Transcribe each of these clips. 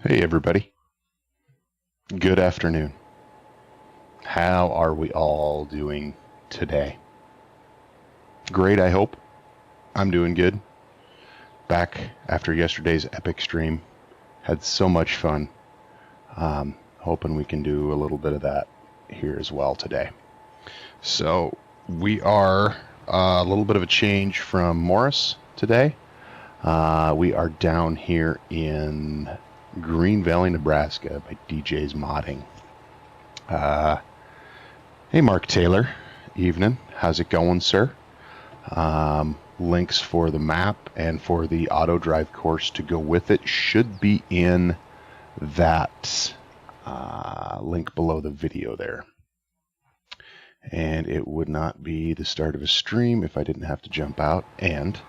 Hey everybody, good afternoon. How are we all doing today? Great, I hope. I'm doing good. Back after yesterday's epic stream. Had so much fun. Hoping we can do a little bit of that here as well today. So we are a little bit of a change from Morris today. We are down here in Green Valley, Nebraska by DJ's Modding. Hey Mark Taylor, evening. How's it going, sir? Links for the map and for the Autodrive course to go with it should be in that link below the video there. And it would not be the start of a stream if I didn't have to jump out and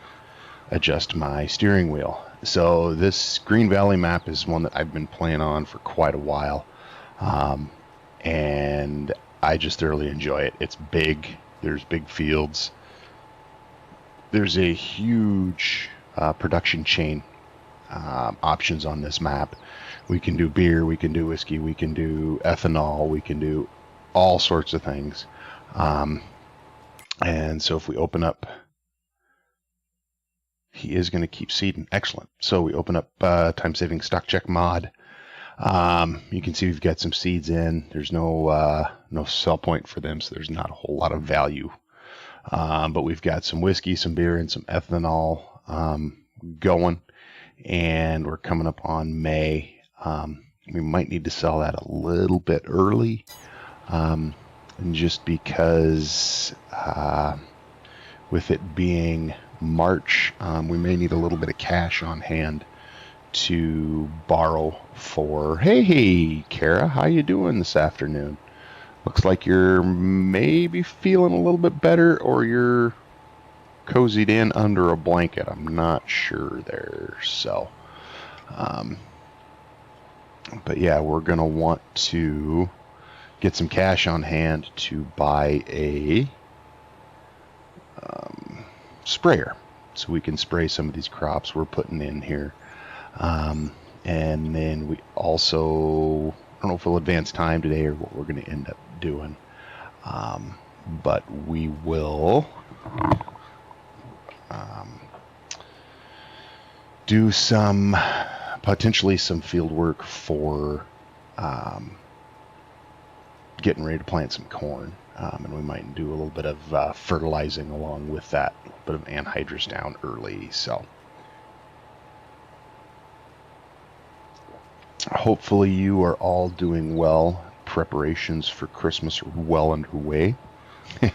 adjust my steering wheel. So this Green Valley map is one that I've been playing on for quite a while. And I just thoroughly enjoy it. It's big. There's big fields. There's a huge production chain options on this map. We can do beer, we can do whiskey, we can do ethanol, we can do all sorts of things. And so if we open up, he is going to keep seeding. Excellent. So we open up time-saving stock check mod. You can see we've got some seeds in. There's no sell point for them, so there's not a whole lot of value. But we've got some whiskey, some beer, and some ethanol going, and we're coming up on May. We might need to sell that a little bit early, just because with it being March, we may need a little bit of cash on hand to borrow for. Hey, Kara, how you doing this afternoon? Looks like you're maybe feeling a little bit better, or you're cozied in under a blanket. I'm not sure there. So, but yeah, we're going to want to get some cash on hand to buy a sprayer so we can spray some of these crops we're putting in here. And then we also, I don't know if we'll advance time today or what we're going to end up doing. But we will do potentially some field work for getting ready to plant some corn. And we might do a little bit of fertilizing along with that, a little bit of anhydrous down early. So hopefully you are all doing well. Preparations for Christmas are well underway.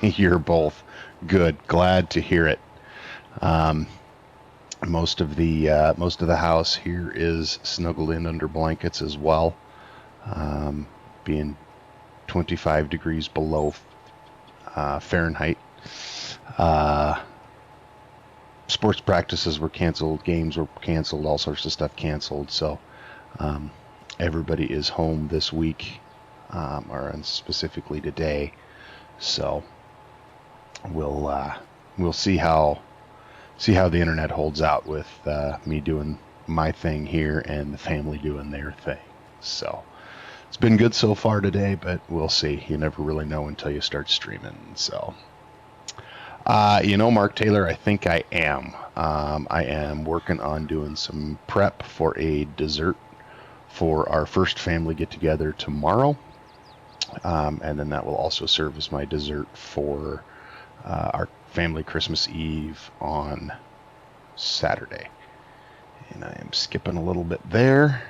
You're both good. Glad to hear it. Most of the house here is snuggled in under blankets as well, being 25 degrees below Fahrenheit. Sports practices were canceled, games were canceled, all sorts of stuff canceled. So everybody is home this week, or specifically today. So we'll see how the internet holds out with me doing my thing here and the family doing their thing. So it's been good so far today, but we'll see. You never really know until you start streaming. So, Mark Taylor, I think I am. I am working on doing some prep for a dessert for our first family get-together tomorrow. And then that will also serve as my dessert for our family Christmas Eve on Saturday. And I am skipping a little bit there,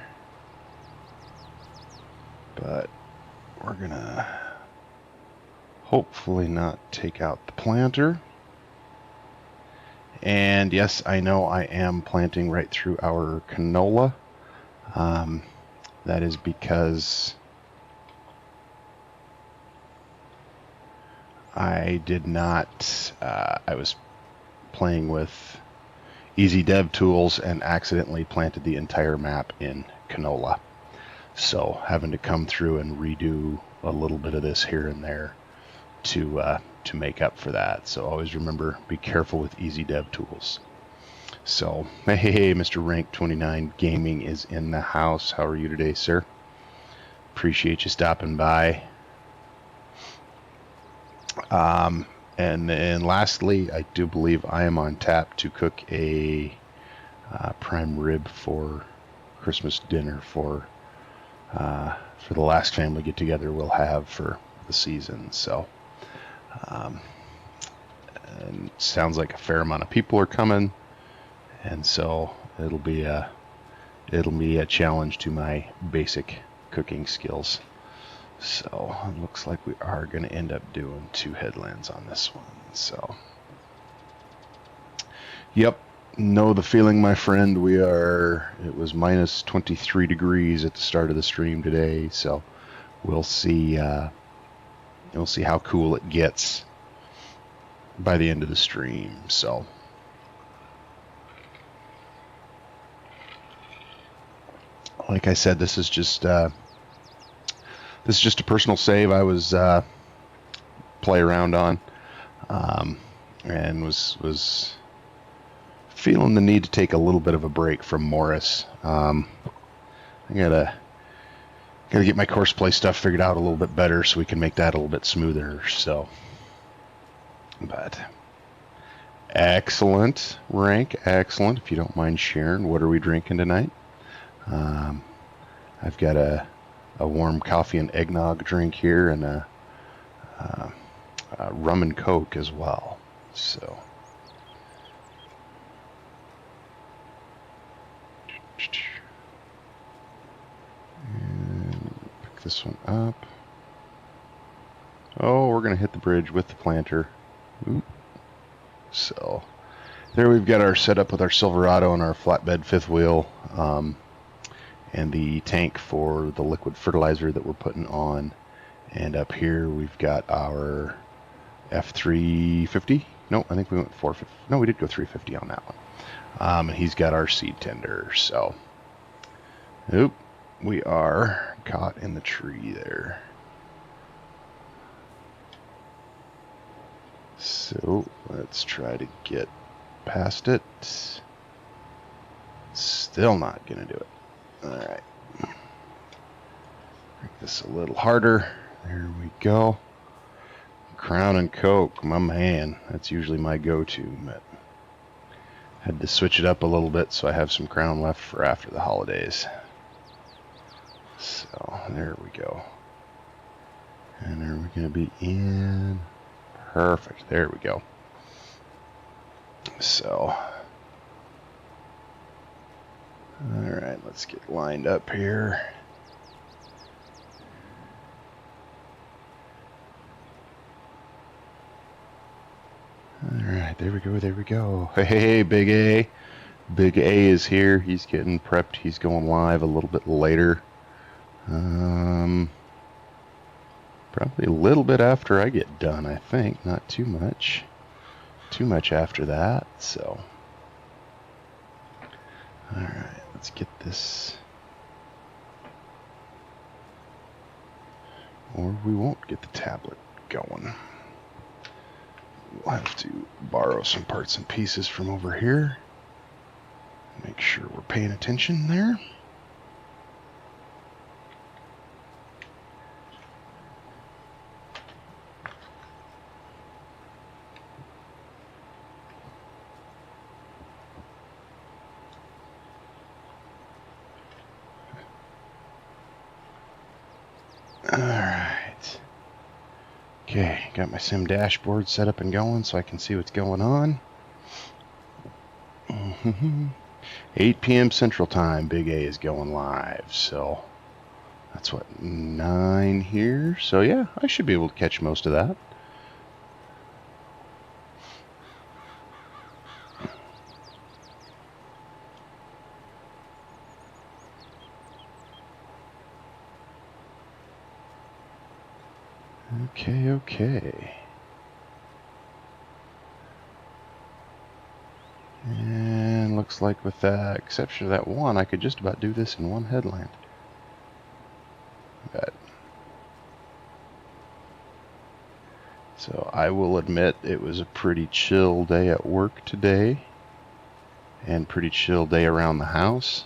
but we're gonna hopefully not take out the planter. And yes, I know I am planting right through our canola. That is because I did not, I was playing with Easy Dev tools and accidentally planted the entire map in canola. So having to come through and redo a little bit of this here and there to make up for that. So always remember, be careful with Easy Dev tools. So, hey, Mr. Rank 29 Gaming is in the house. How are you today, sir? Appreciate you stopping by. And then lastly, I do believe I am on tap to cook a prime rib for Christmas dinner for the last family get together we'll have for the season. So, and it sounds like a fair amount of people are coming, and so it'll be a challenge to my basic cooking skills. So it looks like we are going to end up doing 2 headlands on this one. So, yep, know the feeling, my friend. It was minus 23 degrees at the start of the stream today, so we'll see how cool it gets by the end of the stream. So, like I said, this is just a personal save I was play around on, and was feeling the need to take a little bit of a break from Morris. I gotta get my course play stuff figured out a little bit better so we can make that a little bit smoother. So, but excellent, Rank, excellent. If you don't mind sharing, what are we drinking tonight? I've got a warm coffee and eggnog drink here, and a rum and coke as well. So, and pick this one up. Oh, we're gonna hit the bridge with the planter. Oop. So there we've got our setup with our Silverado and our flatbed fifth wheel, and the tank for the liquid fertilizer that we're putting on. And up here we've got our F350. No, I think we went 450. No, we did go 350 on that one. And he's got our seed tender. So, oop, we are caught in the tree there. So let's try to get past it. Still not gonna do it. All right, make this a little harder. There we go. Crown and Coke, my man. That's usually my go-to, but had to switch it up a little bit so I have some Crown left for after the holidays. So there we go. And are we gonna be in? Perfect. There we go. So, all right, let's get lined up here. All right, there we go, there we go. Hey, Big A. Big A is here. He's getting prepped. He's going live a little bit later. Probably a little bit after I get done, I think. Not too much. Too much after that, so. All right, let's get this. Or we won't get the tablet going. We'll have to borrow some parts and pieces from over here. Make sure we're paying attention there. Alright. Okay, got my sim dashboard set up and going so I can see what's going on. 8 p.m. Central Time, Big A is going live. So that's what, 9 here. So yeah, I should be able to catch most of that. Okay. And looks like with the exception of that one, I could just about do this in one headland. But, so I will admit it was a pretty chill day at work today. and pretty chill day around the house.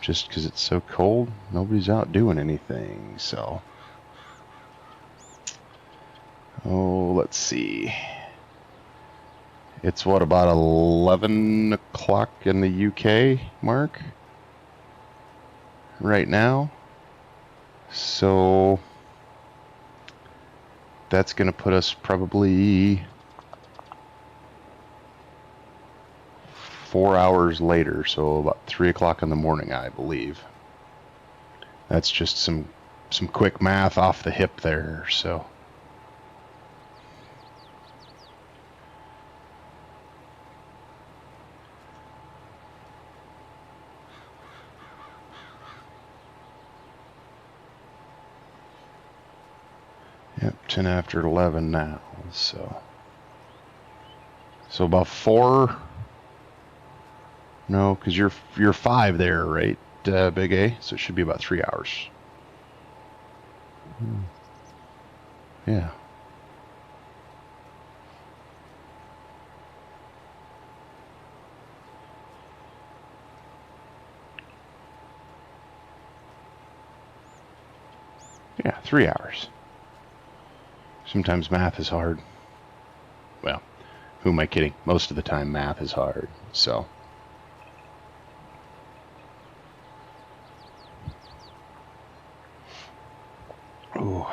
Just because it's so cold, nobody's out doing anything. So, let's see. It's what, about 11 o'clock in the UK, Mark? Right now. So that's going to put us probably 4 hours later, so about 3 o'clock in the morning, I believe. That's just some quick math off the hip there. So yep, 10 after 11 now. So about 4. No, because you're 5 there, right, Big A? So it should be about 3 hours. Yeah. Yeah, 3 hours. Sometimes math is hard. Well, who am I kidding? Most of the time math is hard, so. Ooh.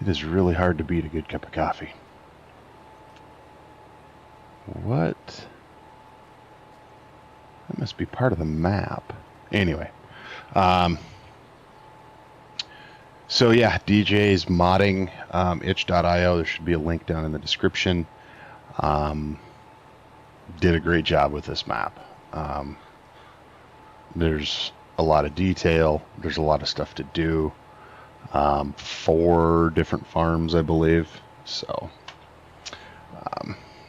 It is really hard to beat a good cup of coffee. What? That must be part of the map. Anyway. So yeah, DJ's modding itch.io. There should be a link down in the description. Did a great job with this map. There's a lot of detail. There's a lot of stuff to do. 4 different farms, I believe. So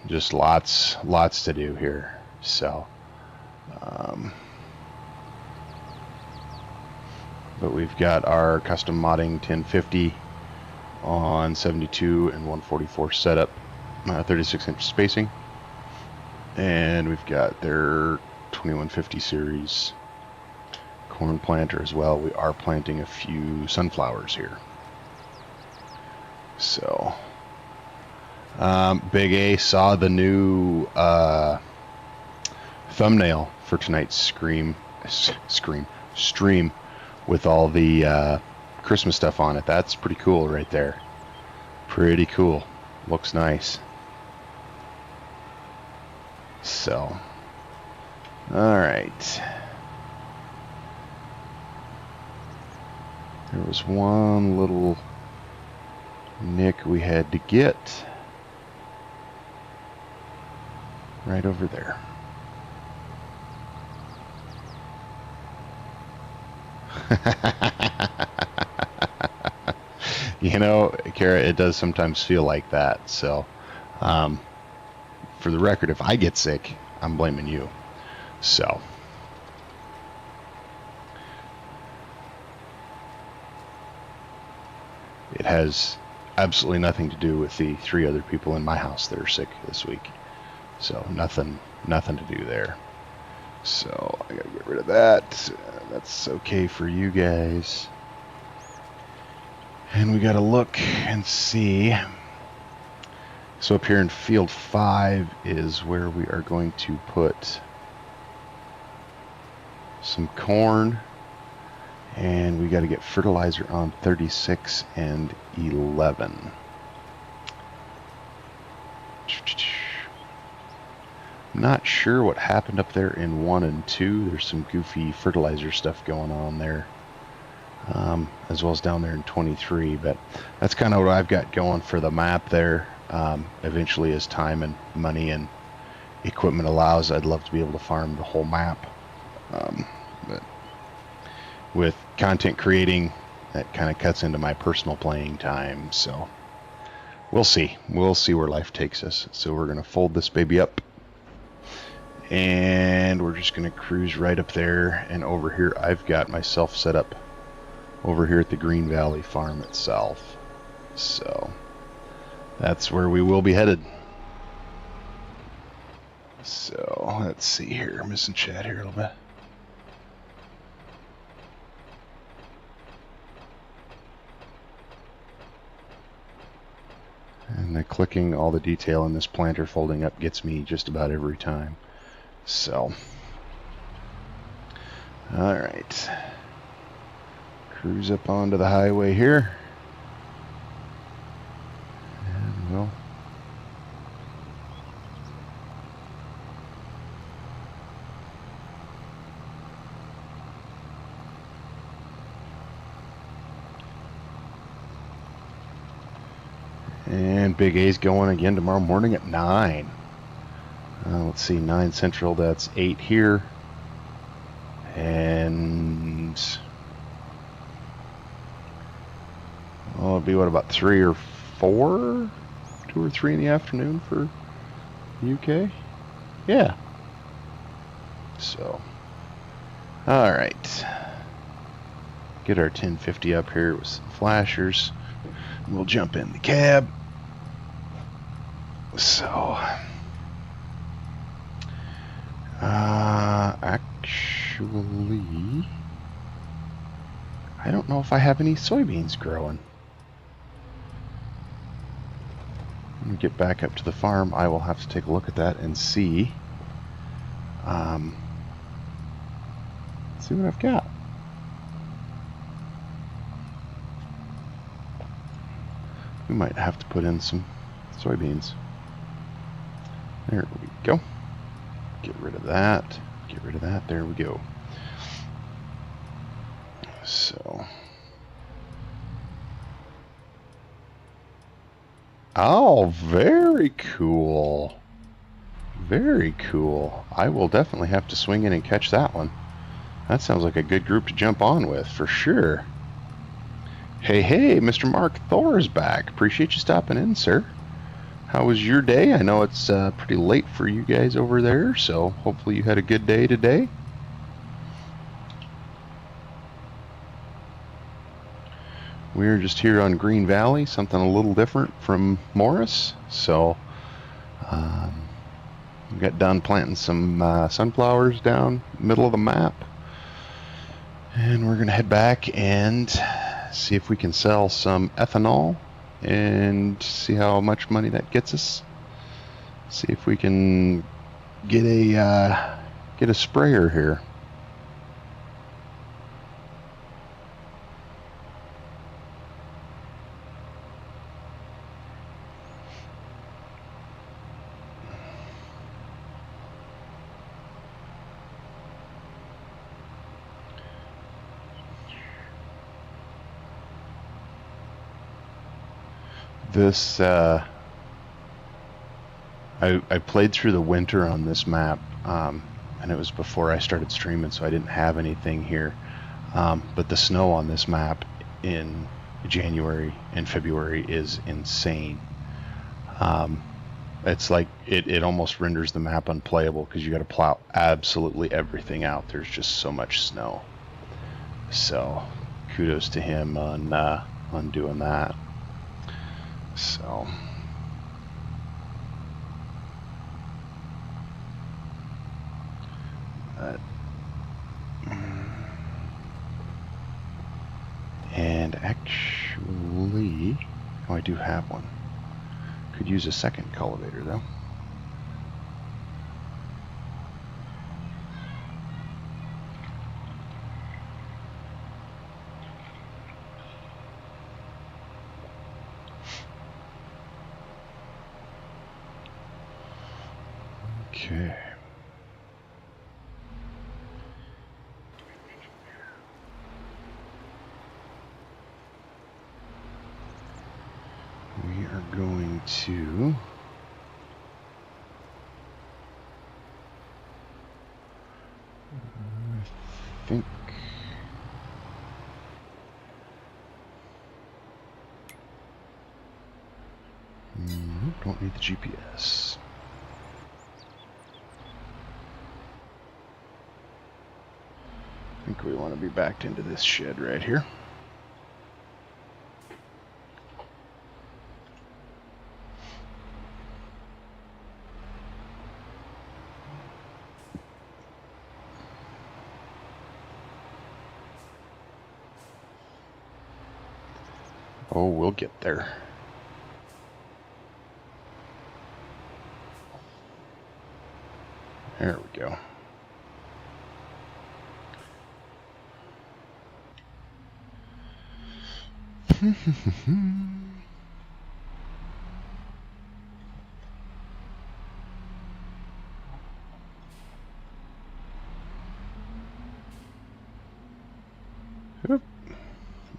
just lots to do here. So but we've got our custom modding 1050 on 72 and 144 setup, 36-inch spacing, and we've got their 2150 series corn planter as well. We are planting a few sunflowers here. So Big A saw the new thumbnail for tonight's stream with all the Christmas stuff on it. That's pretty cool right there. Pretty cool. Looks nice. So, all right. There was one little nick we had to get right over there. You know, Kara, it does sometimes feel like that. So, for the record, if I get sick, I'm blaming you. So, it has absolutely nothing to do with the 3 other people in my house that are sick this week. So, nothing to do there. So, I gotta get rid of that. That's okay for you guys. And we gotta look and see. So up here in field 5 is where we are going to put some corn, and we got to get fertilizer on 36 and 11. I'm not sure what happened up there in 1 and 2. There's some goofy fertilizer stuff going on there, as well as down there in 23, but that's kind of what I've got going for the map there. Eventually, as time and money and equipment allows, I'd love to be able to farm the whole map. But with content creating, that kind of cuts into my personal playing time. So we'll see. We'll see where life takes us. So we're going to fold this baby up, and we're just going to cruise right up there. And over here, I've got myself set up over here at the Green Valley farm itself. So that's where we will be headed. So let's see here. I'm missing chat here a little bit. And the clicking all the detail in this planter folding up gets me just about every time. So, all right. Cruise up onto the highway here. And we'll and Big A's going again tomorrow morning at 9. Let's see, 9 Central, that's 8 here. And it'll be what, about 3 or 4? 2 or 3 in the afternoon for UK? Yeah. So, all right. Get our 1050 up here with some flashers. We'll jump in the cab. So, actually, I don't know if I have any soybeans growing. When we get back up to the farm, I will have to take a look at that and see. See what I've got. We might have to put in some soybeans. There we go. Get rid of that. Get rid of that. There we go. So. Oh, very cool. Very cool. I will definitely have to swing in and catch that one. That sounds like a good group to jump on with, for sure. Hey, hey, Mr. Mark Thor is back. Appreciate you stopping in, sir. How was your day? I know it's pretty late for you guys over there, so hopefully you had a good day today. We're just here on Green Valley, something a little different from Morris. So we got done planting some sunflowers down middle of the map. And we're going to head back and see if we can sell some ethanol and see how much money that gets us. See if we can get a sprayer here. This I played through the winter on this map, and it was before I started streaming, so I didn't have anything here. But the snow on this map in January and February is insane. It's like it almost renders the map unplayable because you got to plow absolutely everything out. There's just so much snow. So kudos to him on doing that. So. And actually, oh, I do have one. Could use a second cultivator though. Okay. We are going to I think don't need the GPS. I think we want to be backed into this shed right here. Oh, we'll get there. There we go. Oop.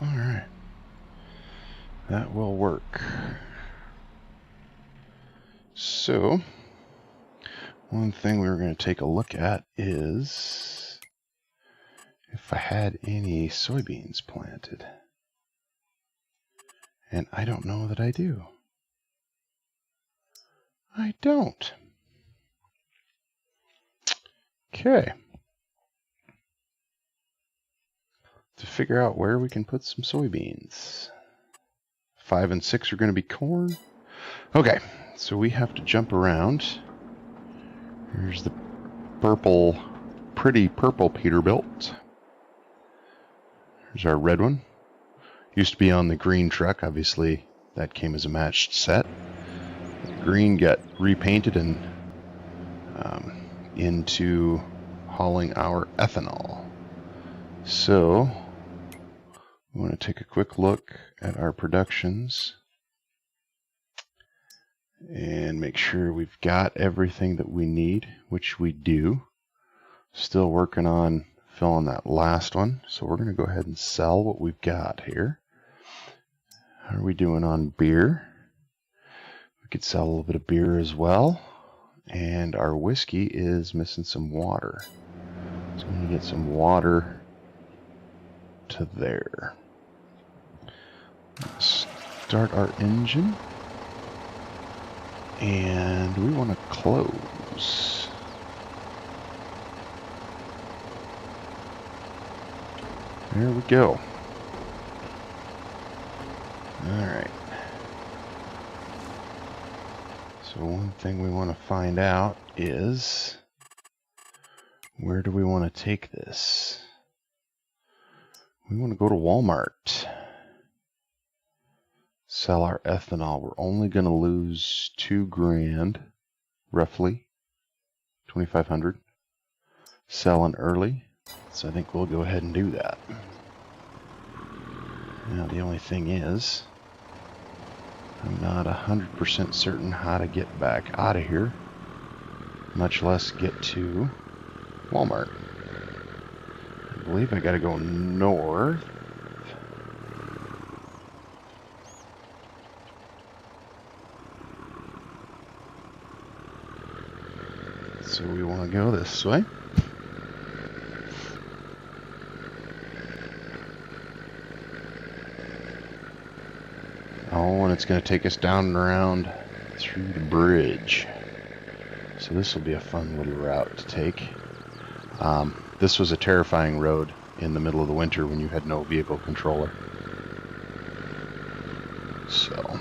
All right. That will work. So, one thing we were going to take a look at is if I had any soybeans planted. And I don't know that I do. I don't. Okay. To figure out where we can put some soybeans. 5 and 6 are going to be corn. Okay, so we have to jump around. Here's the purple, pretty purple Peterbilt. Here's our red one. Used to be on the green truck. Obviously, that came as a matched set. The green got repainted and into hauling our ethanol. So, we want to take a quick look at our productions and make sure we've got everything that we need, which we do. Still working on filling that last one, so we're going to go ahead and sell what we've got here. How are we doing on beer? We could sell a little bit of beer as well. And our whiskey is missing some water. So I'm going to get some water to there. Let's start our engine. And we want to close. There we go. Alright. So one thing we want to find out is, where do we want to take this? We want to go to Walmart. Sell our ethanol. We're only going to lose $2,000, roughly, 2,500. Selling early, so I think we'll go ahead and do that. Now the only thing is, I'm not 100% certain how to get back out of here, much less get to Walmart. I believe I gotta go north. So we want to go this way. Oh, and it's going to take us down and around through the bridge. So this will be a fun little route to take. This was a terrifying road in the middle of the winter when you had no vehicle controller. So...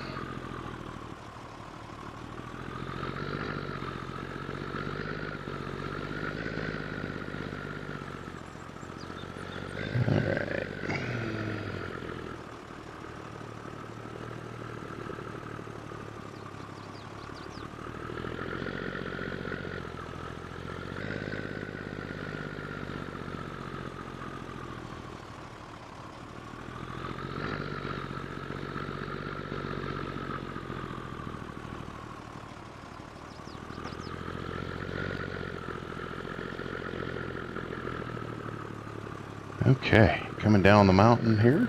Okay, coming down the mountain here.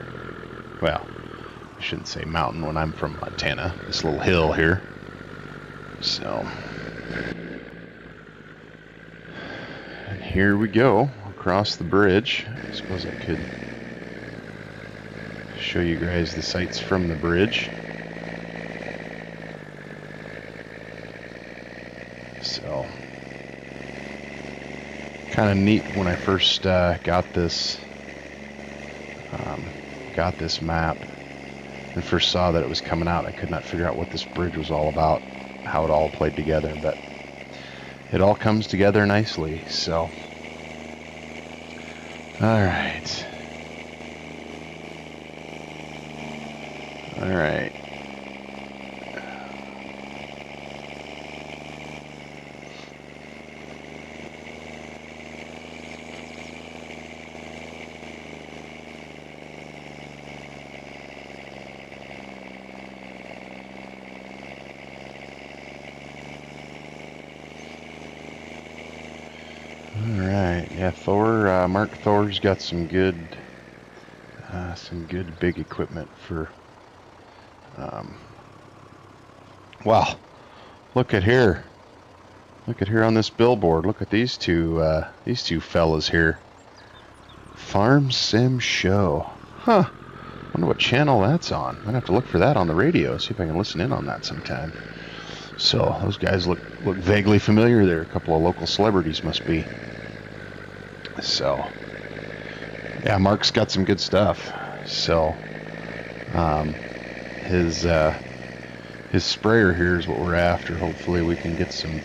Well, I shouldn't say mountain when I'm from Montana. This little hill here. So, and here we go across the bridge. I suppose I could show you guys the sights from the bridge. So, kind of neat when I first got this map and first saw that it was coming out. I could not figure out what this bridge was all about, how it all played together, but it all comes together nicely. So, all right, All right. Alright, yeah, Mark Thor's got some good big equipment for, wow, look at here on this billboard, look at these two fellas here. Farm Sim Show, huh, wonder what channel that's on. I'm gonna have to look for that on the radio, see if I can listen in on that sometime. So, those guys look vaguely familiar there, a couple of local celebrities must be. So, yeah, Mark's got some good stuff. So, his sprayer here is what we're after. Hopefully, we can get some,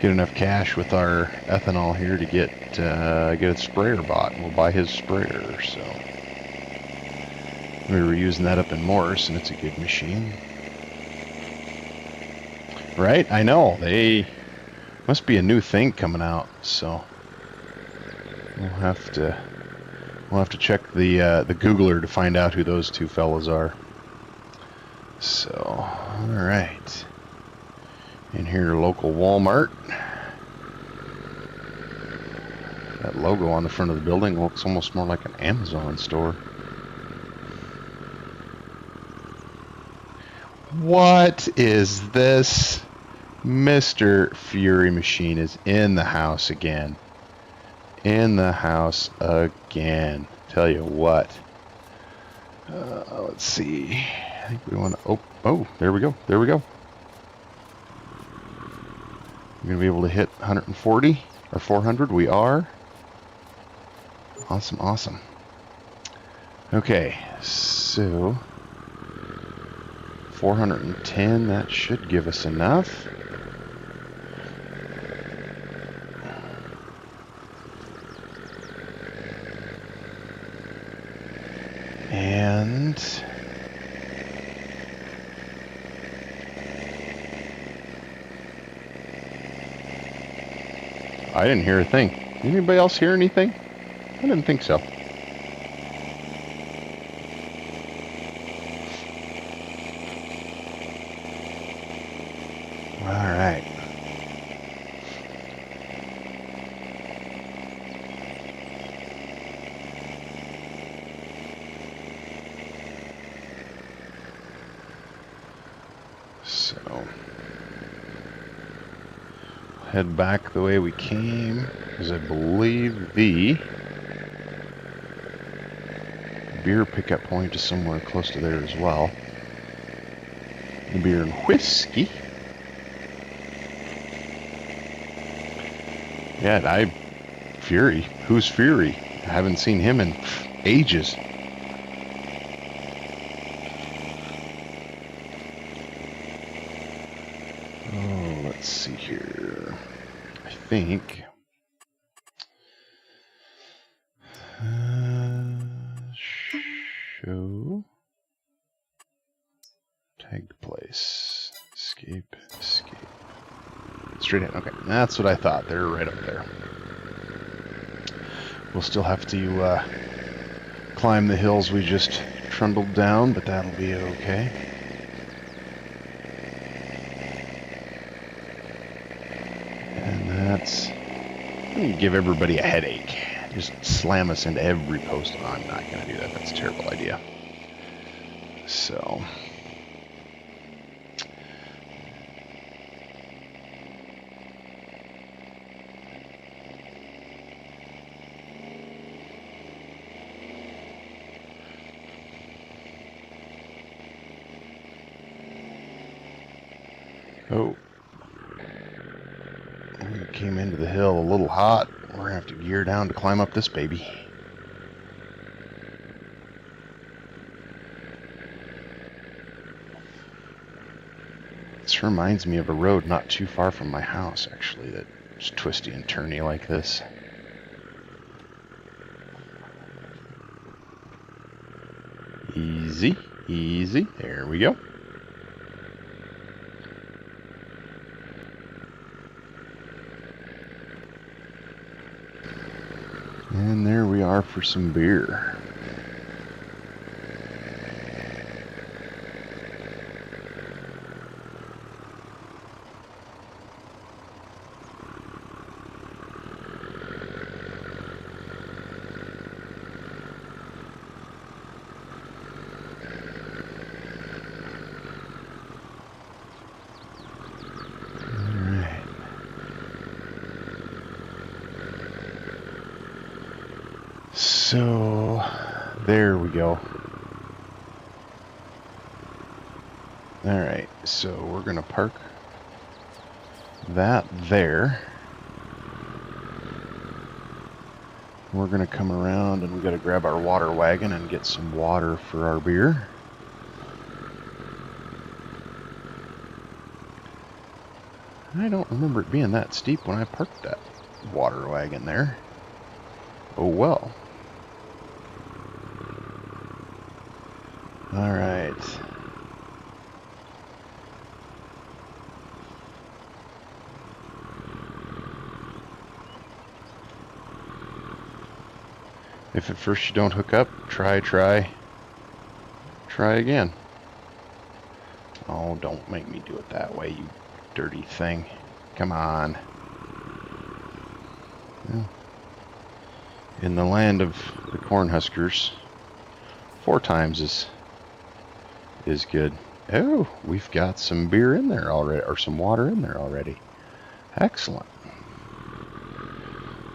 get enough cash with our ethanol here to get a sprayer bought, and we'll buy his sprayer. So, we were using that up in Morris, and it's a good machine. Right? I know. They must be a new thing coming out, so we'll have to check the Googler to find out who those two fellas are. So, all right. In here, local Walmart. That logo on the front of the building looks almost more like an Amazon store. What is this? Mr. Fury Machine is in the house again. In the house again. Tell you what. Let's see. I think we want to... Oh, there we go. There we go. We're going to be able to hit 140 or 400. We are. Awesome, awesome. Okay, so... 410, that should give us enough. And I didn't hear a thing. Did anybody else hear anything? I didn't think so. Alright. So, head back the way we came, because I believe the beer pickup point is somewhere close to there as well. The beer and whiskey. Yeah, Fury. Who's Fury? I haven't seen him in ages. Oh, let's see here. I think... show... tagged place. Escape. Straight in. Okay, that's what I thought. They're right up there. We'll still have to climb the hills we just trundled down, but that'll be okay. And that's going to give everybody a headache. Just slam us into every post. Oh, I'm not going to do that. That's a terrible idea. So... oh, we came into the hill a little hot. We're going to have to gear down to climb up this baby. This reminds me of a road not too far from my house, actually, that's twisty and turny like this. Easy, easy. There we go. And there we are for some beer. So, there we go. Alright, so we're going to park that there. We're going to come around and we got to grab our water wagon and get some water for our beer. I don't remember it being that steep when I parked that water wagon there. Oh well. Alright. If at first you don't hook up, try again. Oh, don't make me do it that way, you dirty thing. Come on. Well, in the land of the Cornhuskers, 4 times is good. Oh, we've got some beer in there already, or some water in there already. Excellent.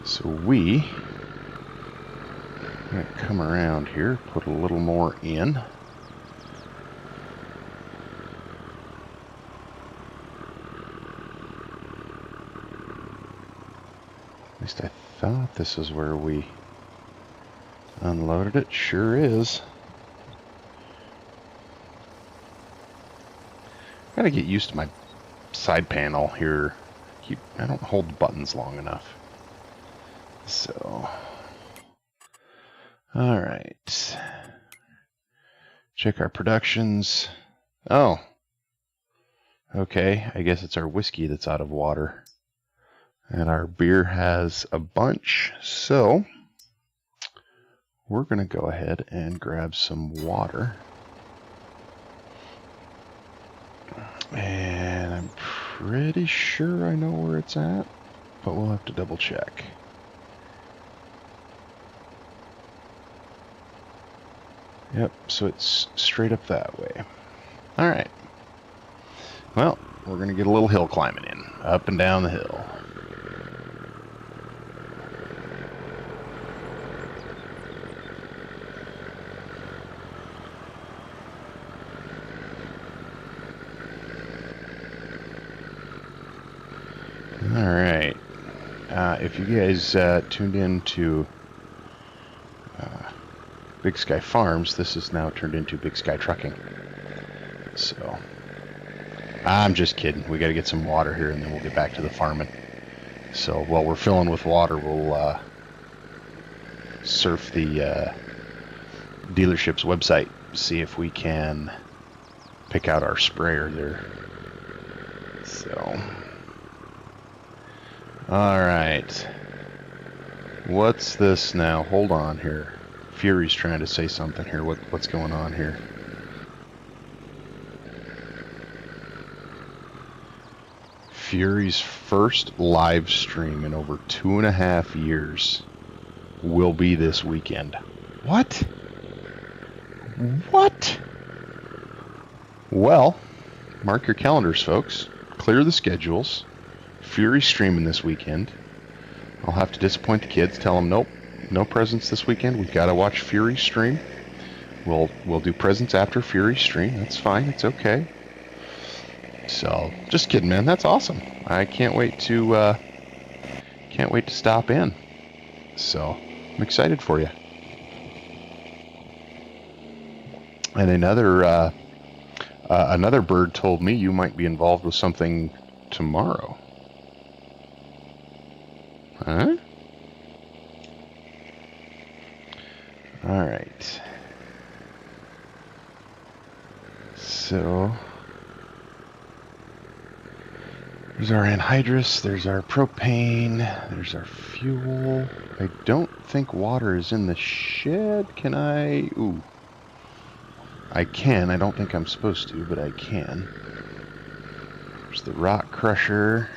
So we I'm going to come around here, put a little more in. At least I thought this is where we unloaded it. Sure is. Gotta get used to my side panel here. I don't hold the buttons long enough. So, alright. Check our productions. Oh. Okay, I guess it's our whiskey that's out of water. And our beer has a bunch, so we're going to go ahead and grab some water. And I'm pretty sure I know where it's at, but we'll have to double check. Yep, so it's straight up that way. Alright. Well, we're going to get a little hill climbing in, up and down the hill. Alright, if you guys tuned in to Big Sky Farms, this is now turned into Big Sky Trucking. So, I'm just kidding. We got to get some water here and then we'll get back to the farming. So, while we're filling with water, we'll surf the dealership's website, see if we can pick out our sprayer there. So, alright. What's this now? Hold on here. Fury's trying to say something here. What's going on here? Fury's first live stream in over 2.5 years will be this weekend. What? What? Well, mark your calendars, folks. Clear the schedules. Fury's streaming this weekend. I'll have to disappoint the kids. Tell them, nope, no presents this weekend. We've got to watch Fury stream. We'll do presents after Fury stream. That's fine. It's okay. So, just kidding, man. That's awesome. I can't wait to stop in. So, I'm excited for you. And another bird told me you might be involved with something tomorrow. Huh? All right. So there's our anhydrous, there's our propane, there's our fuel. I don't think water is in the shed. Can I? Ooh. I can. I don't think I'm supposed to, but I can. There's the rock crusher.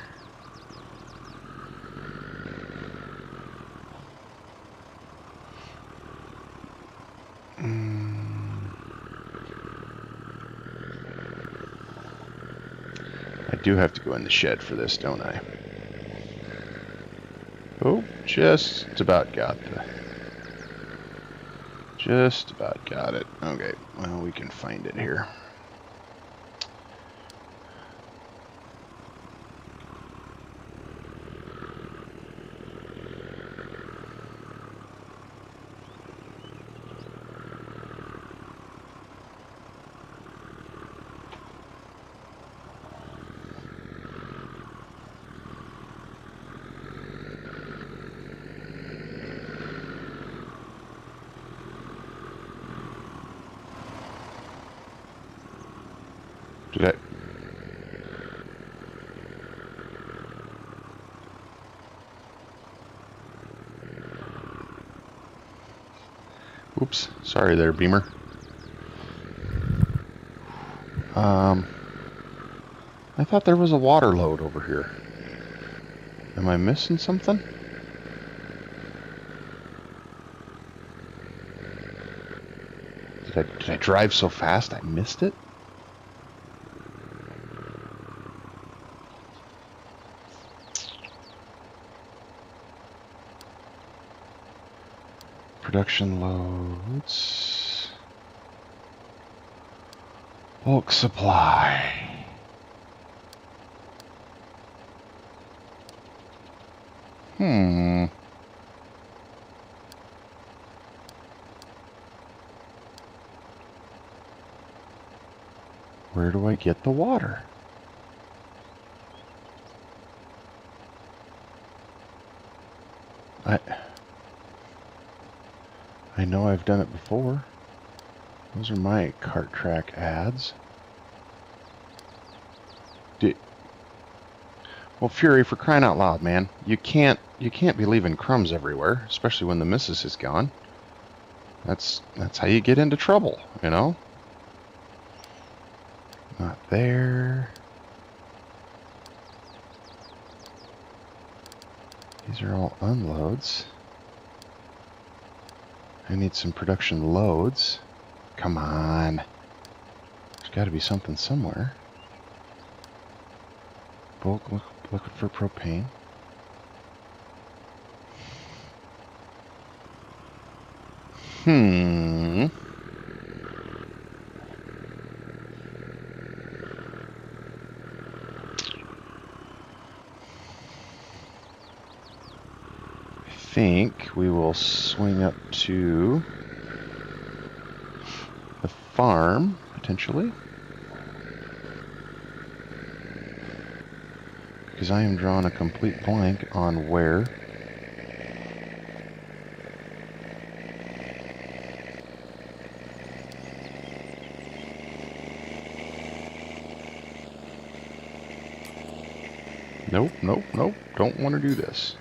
I do have to go in the shed for this, don't I? Oh, just about got it. Okay, well, we can find it here. Did I? Oops, sorry there, Beamer. I thought there was a water load over here. Am I missing something? Did I drive so fast I missed it? Production loads. Bulk supply. Where do I get the water? I know I've done it before. Those are my cart track ads. Well, Fury, for crying out loud, man, you can't be leaving crumbs everywhere, especially when the missus is gone. That's how you get into trouble, you know? Not there. These are all unloads. I need some production loads. Come on. There's got to be something somewhere. Bulk liquid for propane. I think we will swing up to the farm, potentially. Because I am drawing a complete blank on where. Nope, nope, nope. Don't want to do this.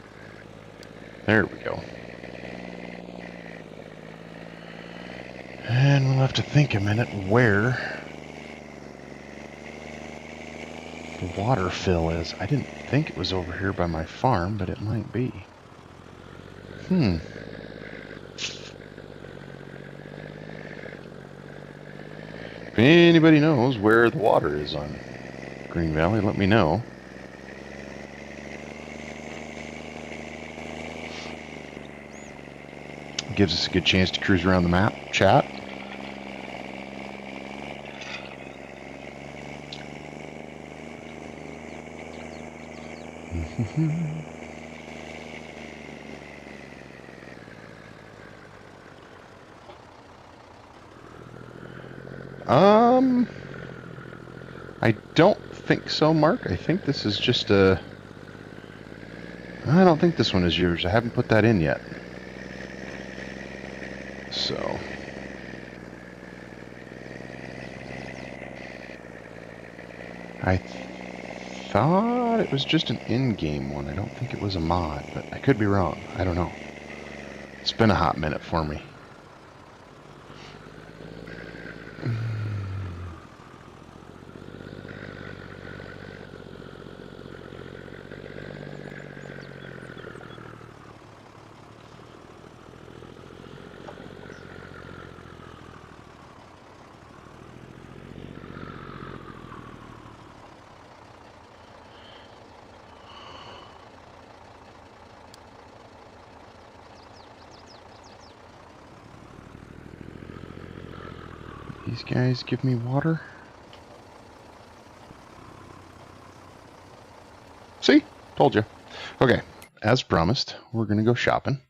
There we go. And we'll have to think a minute where the water fill is. I didn't think it was over here by my farm, but it might be. If anybody knows where the water is on Green Valley, let me know. Gives us a good chance to cruise around the map, chat. I don't think so, Mark. I think this is just a... I don't think this one is yours. I haven't put that in yet. So... I thought it was just an in-game one. I don't think it was a mod, but I could be wrong. I don't know. It's been a hot minute for me. These guys give me water. See? Told you. Okay, as promised, we're going to go shopping.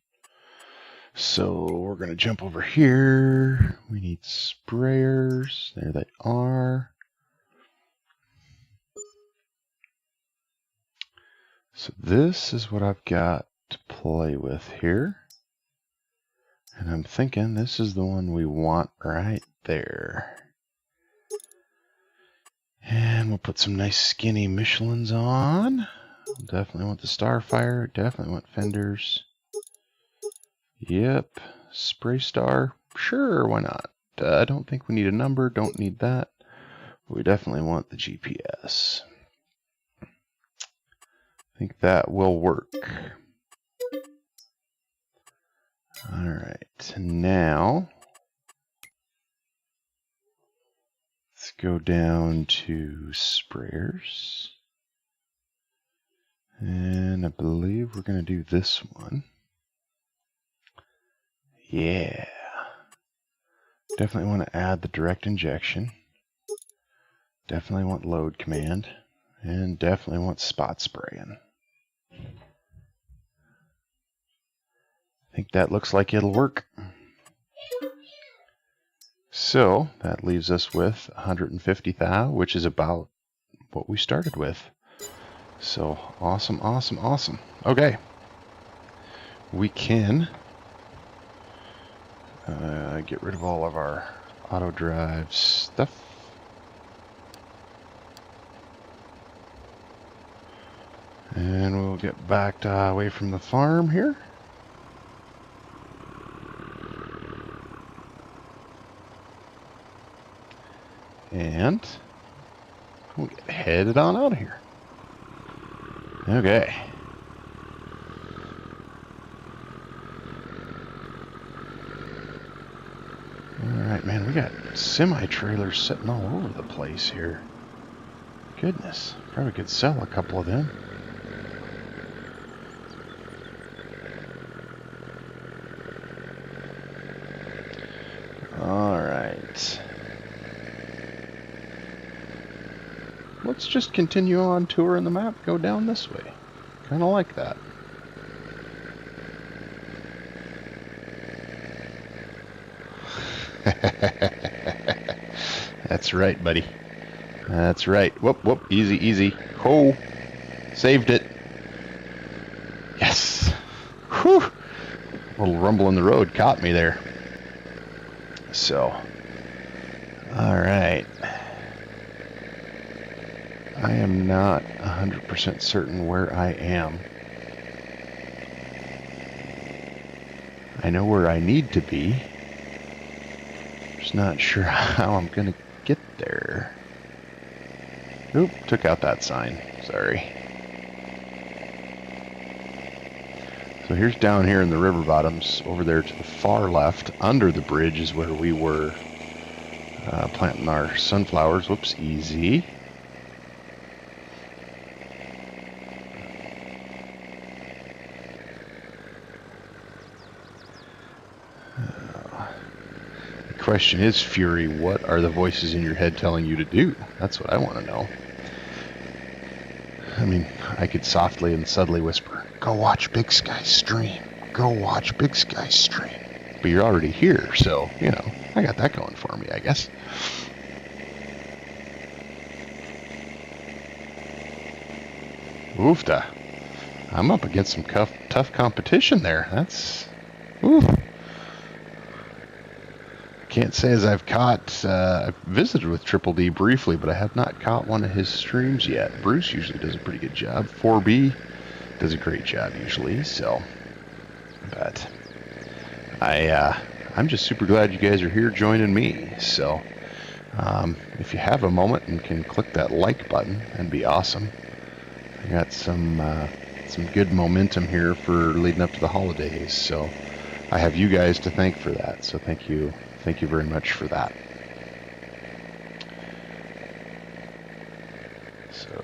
So we're going to jump over here. We need sprayers. There they are. So this is what I've got to play with here. And I'm thinking this is the one we want right there. And we'll put some nice skinny Michelins on. Definitely want the Starfire. Definitely want fenders. Yep. Spray Star. Sure, why not? I don't think we need a number. Don't need that. We definitely want the GPS. I think that will work. Alright, now let's go down to sprayers. And I believe we're going to do this one. Yeah. Definitely want to add the direct injection. Definitely want load command. And definitely want spot spraying. I think that looks like it'll work. So that leaves us with 150 thou, which is about what we started with. So awesome, awesome, awesome. Okay. We can get rid of all of our auto drive stuff. And we'll get backed away from the farm here. And we'll get headed on out of here. Okay. Alright, man, we got semi-trailers sitting all over the place here. Goodness, probably could sell a couple of them. Alright. Let's just continue on touring the map, go down this way. Kind of like that. That's right, buddy. That's right. Whoop, whoop, easy, easy. Oh, saved it. Yes. Whew. A little rumble in the road caught me there. So, all right. I am not 100% certain where I am. I know where I need to be. Just not sure how I'm going to get there. Oop, took out that sign. Sorry. So here's down here in the river bottoms. Over there to the far left, under the bridge, is where we were planting our sunflowers. Whoops, easy. The question is, Fury, what are the voices in your head telling you to do? That's what I want to know. I mean, I could softly and subtly whisper, go watch BigSky stream. Go watch BigSky stream. But you're already here, so, you know, I got that going for me, I guess. Oofta. I'm up against some tough competition there. That's... Oof. Can't say as I've caught, I've visited with Triple D briefly, but I have not caught one of his streams yet. Bruce usually does a pretty good job. 4B does a great job usually, so. But I'm just super glad you guys are here joining me. So if you have a moment and can click that like button, that'd be awesome. I got some good momentum here for leading up to the holidays, so I have you guys to thank for that. So thank you very much for that. So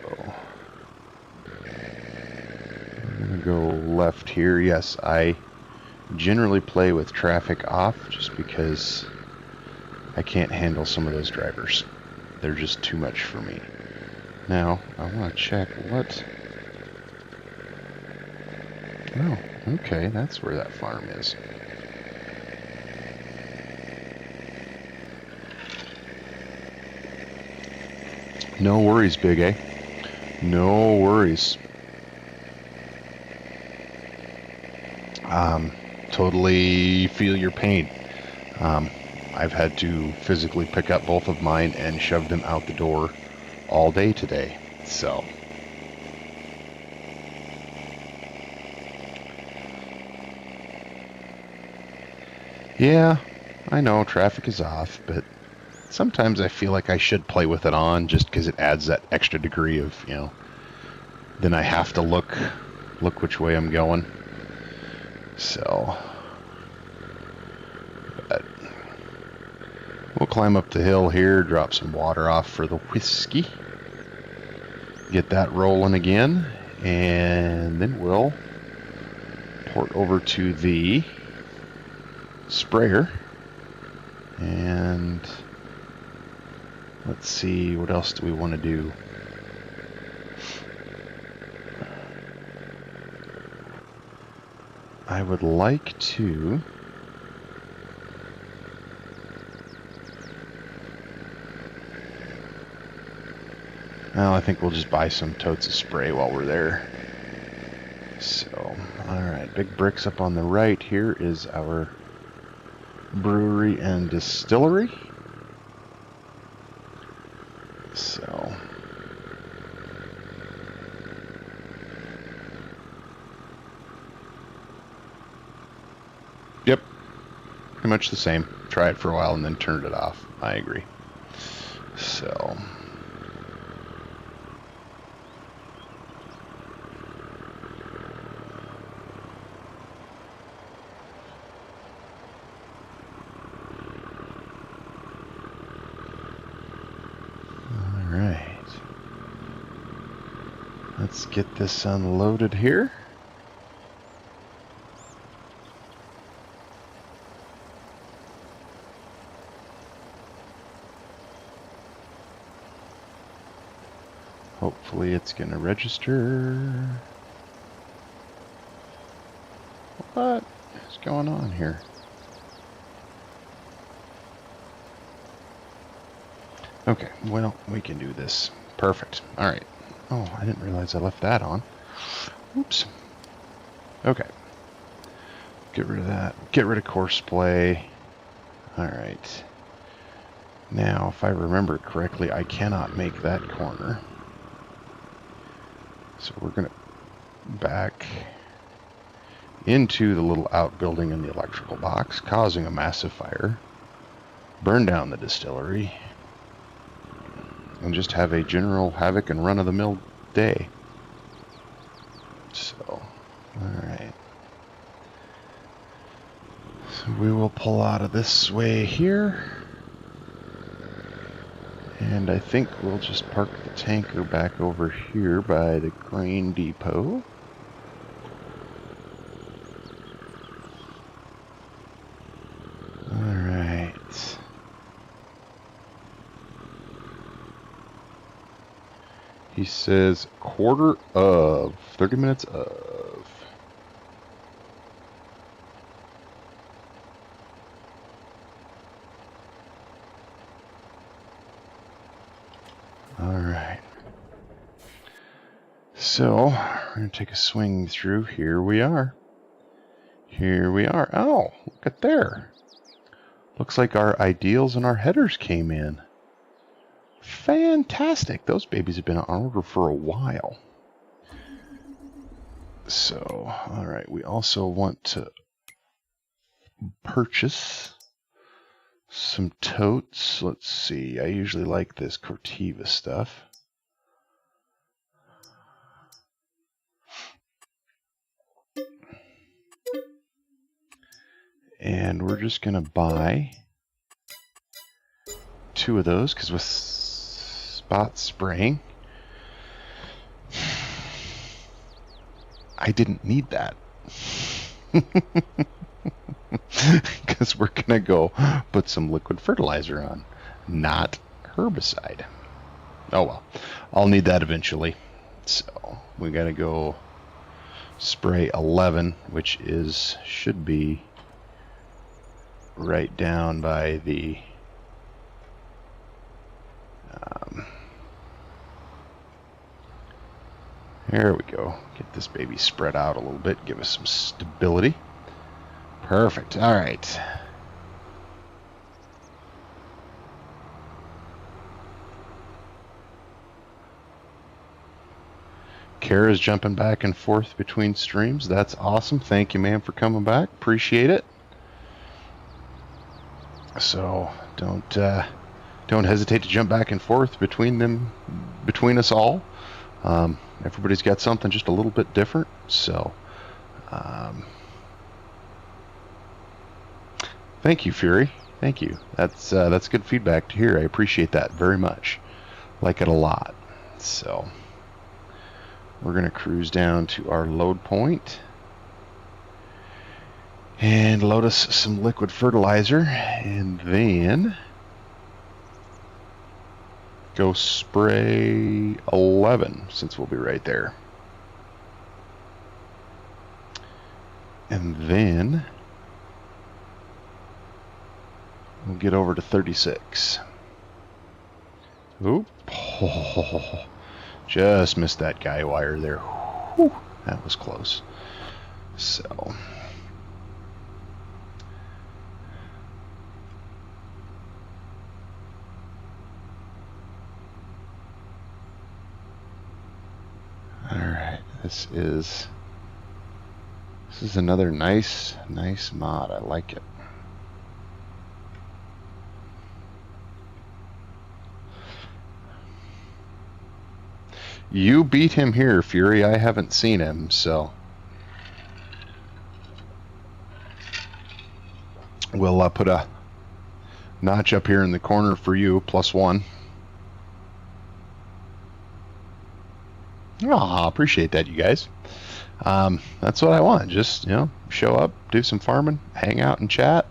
I'm gonna go left here. Yes, I generally play with traffic off just because I can't handle some of those drivers. They're just too much for me. Now, I want to check what... Oh, okay, that's where that farm is. No worries, Big A. No worries. Totally feel your pain. I've had to physically pick up both of mine and shove them out the door all day today. So yeah, I know traffic is off, but sometimes I feel like I should play with it on just because it adds that extra degree of, then I have to look which way I'm going. So but we'll climb up the hill here, drop some water off for the whiskey, get that rolling again, and then we'll port over to the sprayer and let's see, what else do we want to do? I would like to well, I think we'll just buy some totes of spray while we're there. So, alright, big bricks up on the right. Here is our brewery and distillery. So, yep, pretty much the same. Try it for a while and then turn it off. I agree. So, let's get this unloaded here. Hopefully it's going to register. What is going on here? Okay, well, we can do this. Perfect. All right. Oh, I didn't realize I left that on. Oops. Okay. Get rid of that. Get rid of course play. All right. Now, if I remember correctly, I cannot make that corner. So we're going to back into the little outbuilding in the electrical box, causing a massive fire, burn down the distillery, and just have a general havoc and run-of-the-mill day. So, alright. So we will pull out of this way here. And I think we'll just park the tanker back over here by the grain depot. Alright. He says quarter of 30 minutes of. All right. So we're going to take a swing through. Here we are. Here we are. Oh, look at there. Looks like our ideals and our headers came in. Fantastic. Those babies have been on order for a while. So, all right, we also want to purchase some totes. Let's see. I usually like this Corteva stuff. And we're just going to buy 2 of those because with spot spraying, I didn't need that. Because we're going to go put some liquid fertilizer on, not herbicide. Oh well, I'll need that eventually. So we got to go spray 11, which should be right down by the there we go. Get this baby spread out a little bit, give us some stability. Perfect. All right. Kara's jumping back and forth between streams. That's awesome. Thank you, ma'am, for coming back. Appreciate it. So don't hesitate to jump back and forth between us all. Everybody's got something just a little bit different. So thank you, Fury. Thank you. That's good feedback to hear. I appreciate that very much. Like it a lot. So we're going to cruise down to our load point and load us some liquid fertilizer, and then go spray 11 since we'll be right there. And then we'll get over to 36. Oop. Oh, just missed that guy wire there. Whew, that was close. So alright, this is another nice mod. I like it. You beat him here, Fury. I haven't seen him, so we'll put a notch up here in the corner for you, +1. Oh, appreciate that, you guys. That's what I want. Just, show up, do some farming, hang out and chat.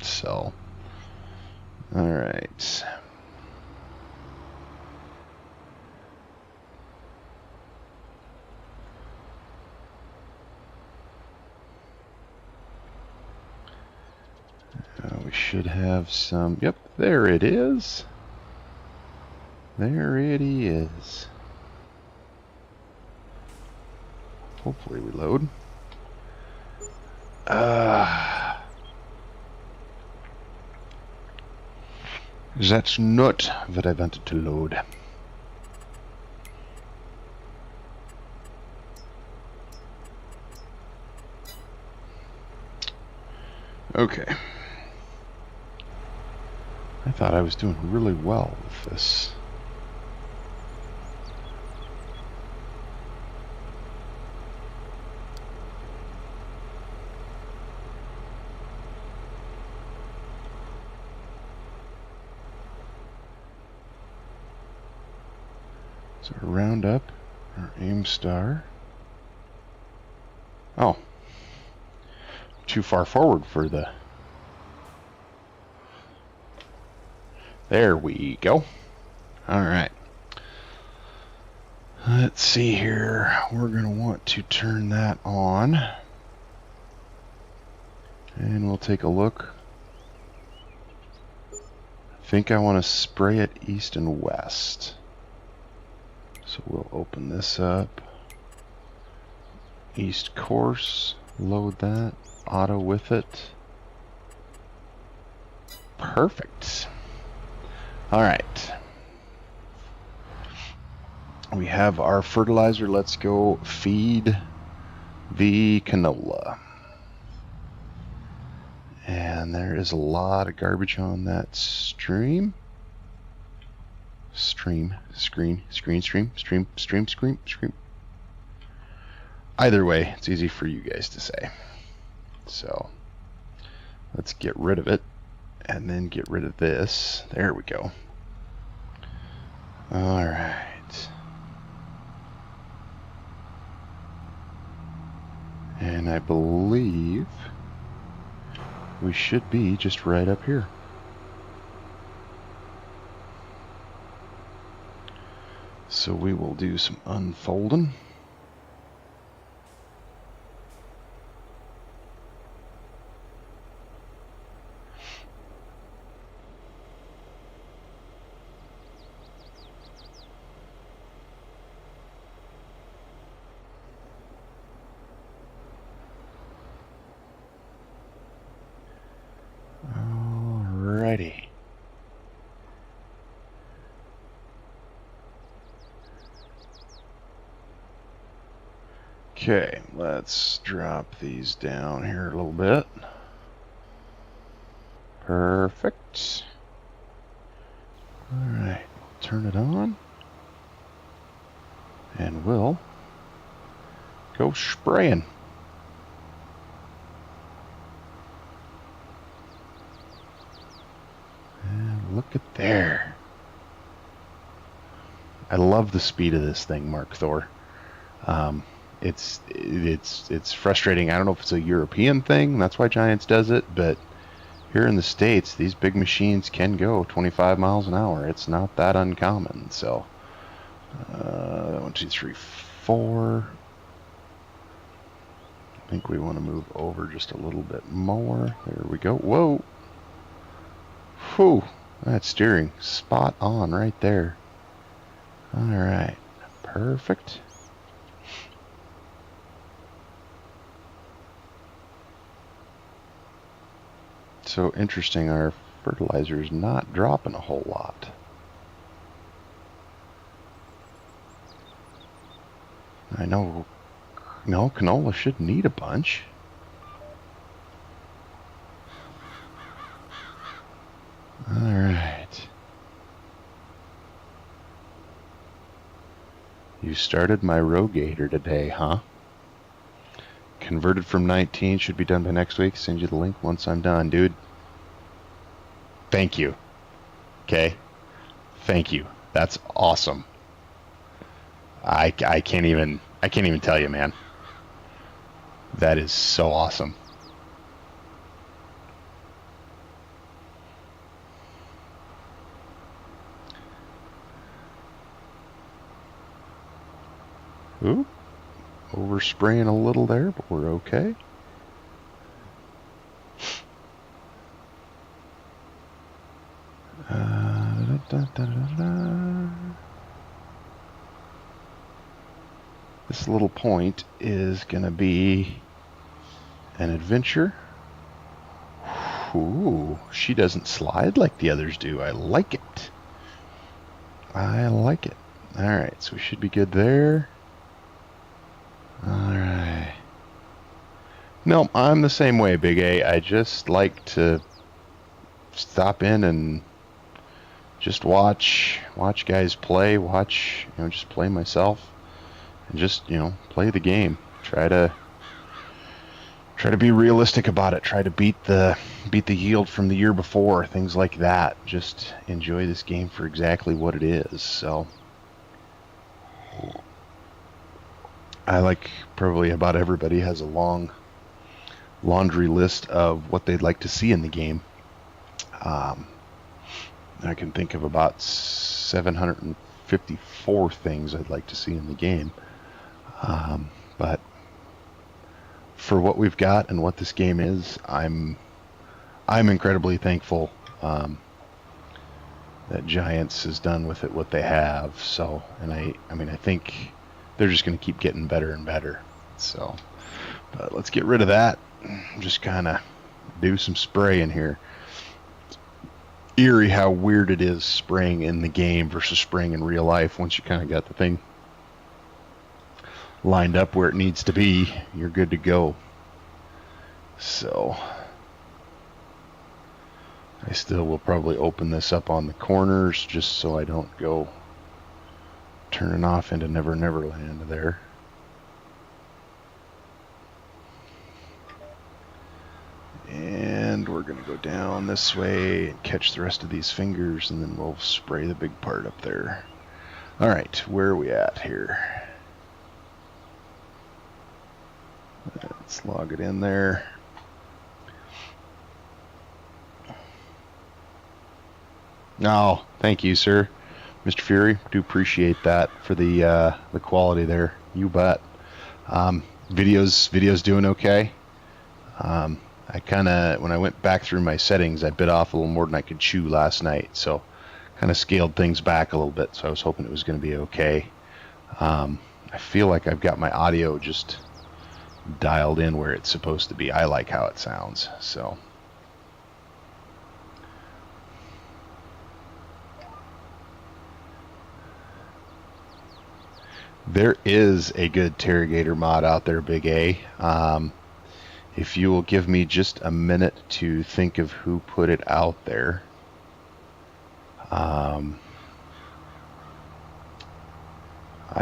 So, all right. We should have some. Yep, there it is. There it is. Hopefully we load. That's not what I wanted to load. Okay. I thought I was doing really well with this. So our roundup, our aim star. Oh, too far forward for the. There we go. All right. Let's see here. We're going to want to turn that on. And we'll take a look. I think I want to spray it east and west. So we'll open this up. East course. Load that. Auto with it. Perfect. All right. We have our fertilizer. Let's go feed the canola. And there is a lot of garbage on that stream. Stream. Either way, it's easy for you guys to say. So let's get rid of it and then get rid of this. There we go. All right. And I believe we should be just right up here. So we will do some unfolding. Alrighty. Okay, let's drop these down here a little bit. Perfect. Alright, turn it on. And we'll go spraying. And look at there. I love the speed of this thing, Mark Thor. It's frustrating. I don't know if it's a European thing, that's why Giants does it, but here in the States, these big machines can go 25 miles an hour. It's not that uncommon. So 1, 2, 3, 4. I think we want to move over just a little bit more. There we go. Whoa. Whew. That steering spot on right there. All right. Perfect. So interesting, our fertilizer is not dropping a whole lot. I know, no, canola should need a bunch. All right. You started my Rogator today, huh? Converted from 19, should be done by next week. Send you the link once I'm done, dude. Thank you. Okay? Thank you. That's awesome. I can't even tell you, man. That is so awesome. Ooh. Overspraying a little there, but we're okay. This little point is going to be an adventure. Ooh, she doesn't slide like the others do. I like it. I like it. All right, so we should be good there. All right. No, I'm the same way, Big A. I just like to stop in and just watch guys play, just play myself, and just, play the game. Try to be realistic about it. Try to beat the yield from the year before, things like that. Just enjoy this game for exactly what it is. So I, like probably about everybody, has a long laundry list of what they'd like to see in the game. I can think of about 754 things I'd like to see in the game. But for what we've got and what this game is, I'm incredibly thankful that Giants has done with it what they have. So, and I think they're just going to keep getting better and better. So, but let's get rid of that. Just kind of do some spraying here. eerie how weird it is spraying in the game versus spraying in real life. Once you kind of got the thing lined up where it needs to be, you're good to go. So I still will probably open this up on the corners just so I don't go turning off into Never Never Land there. And we're going to go down this way and catch the rest of these fingers, and then we'll spray the big part up there. All right, where are we at here? Let's log it in there. Oh, thank you, sir. Mr. Fury, do appreciate that for the quality there. You bet. Video's doing okay. I kind of, when I went back through my settings, I bit off a little more than I could chew last night, so kind of scaled things back a little bit, so I was hoping it was going to be okay. I feel like I've got my audio just dialed in where it's supposed to be. I like how it sounds, so. There is a good Terragator mod out there, Big A. If you will give me just a minute to think of who put it out there. I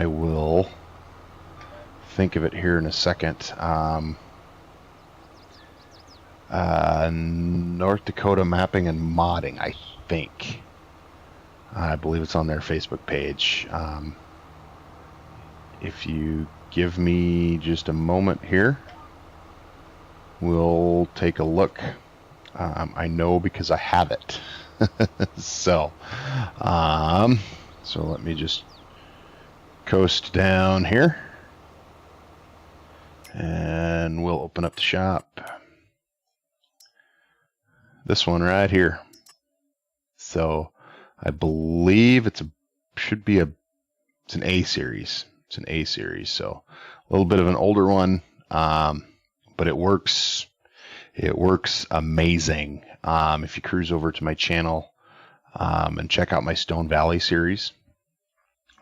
will think of it here in a second. North Dakota Mapping and Modding, I think. I believe it's on their Facebook page. If you give me just a moment here, we'll take a look. I know because I have it. So let me just coast down here, and we'll open up the shop. This one right here. So I believe it's an A series. It's an A series, so a little bit of an older one, but it works. It works amazing. If you cruise over to my channel and check out my Stone Valley series,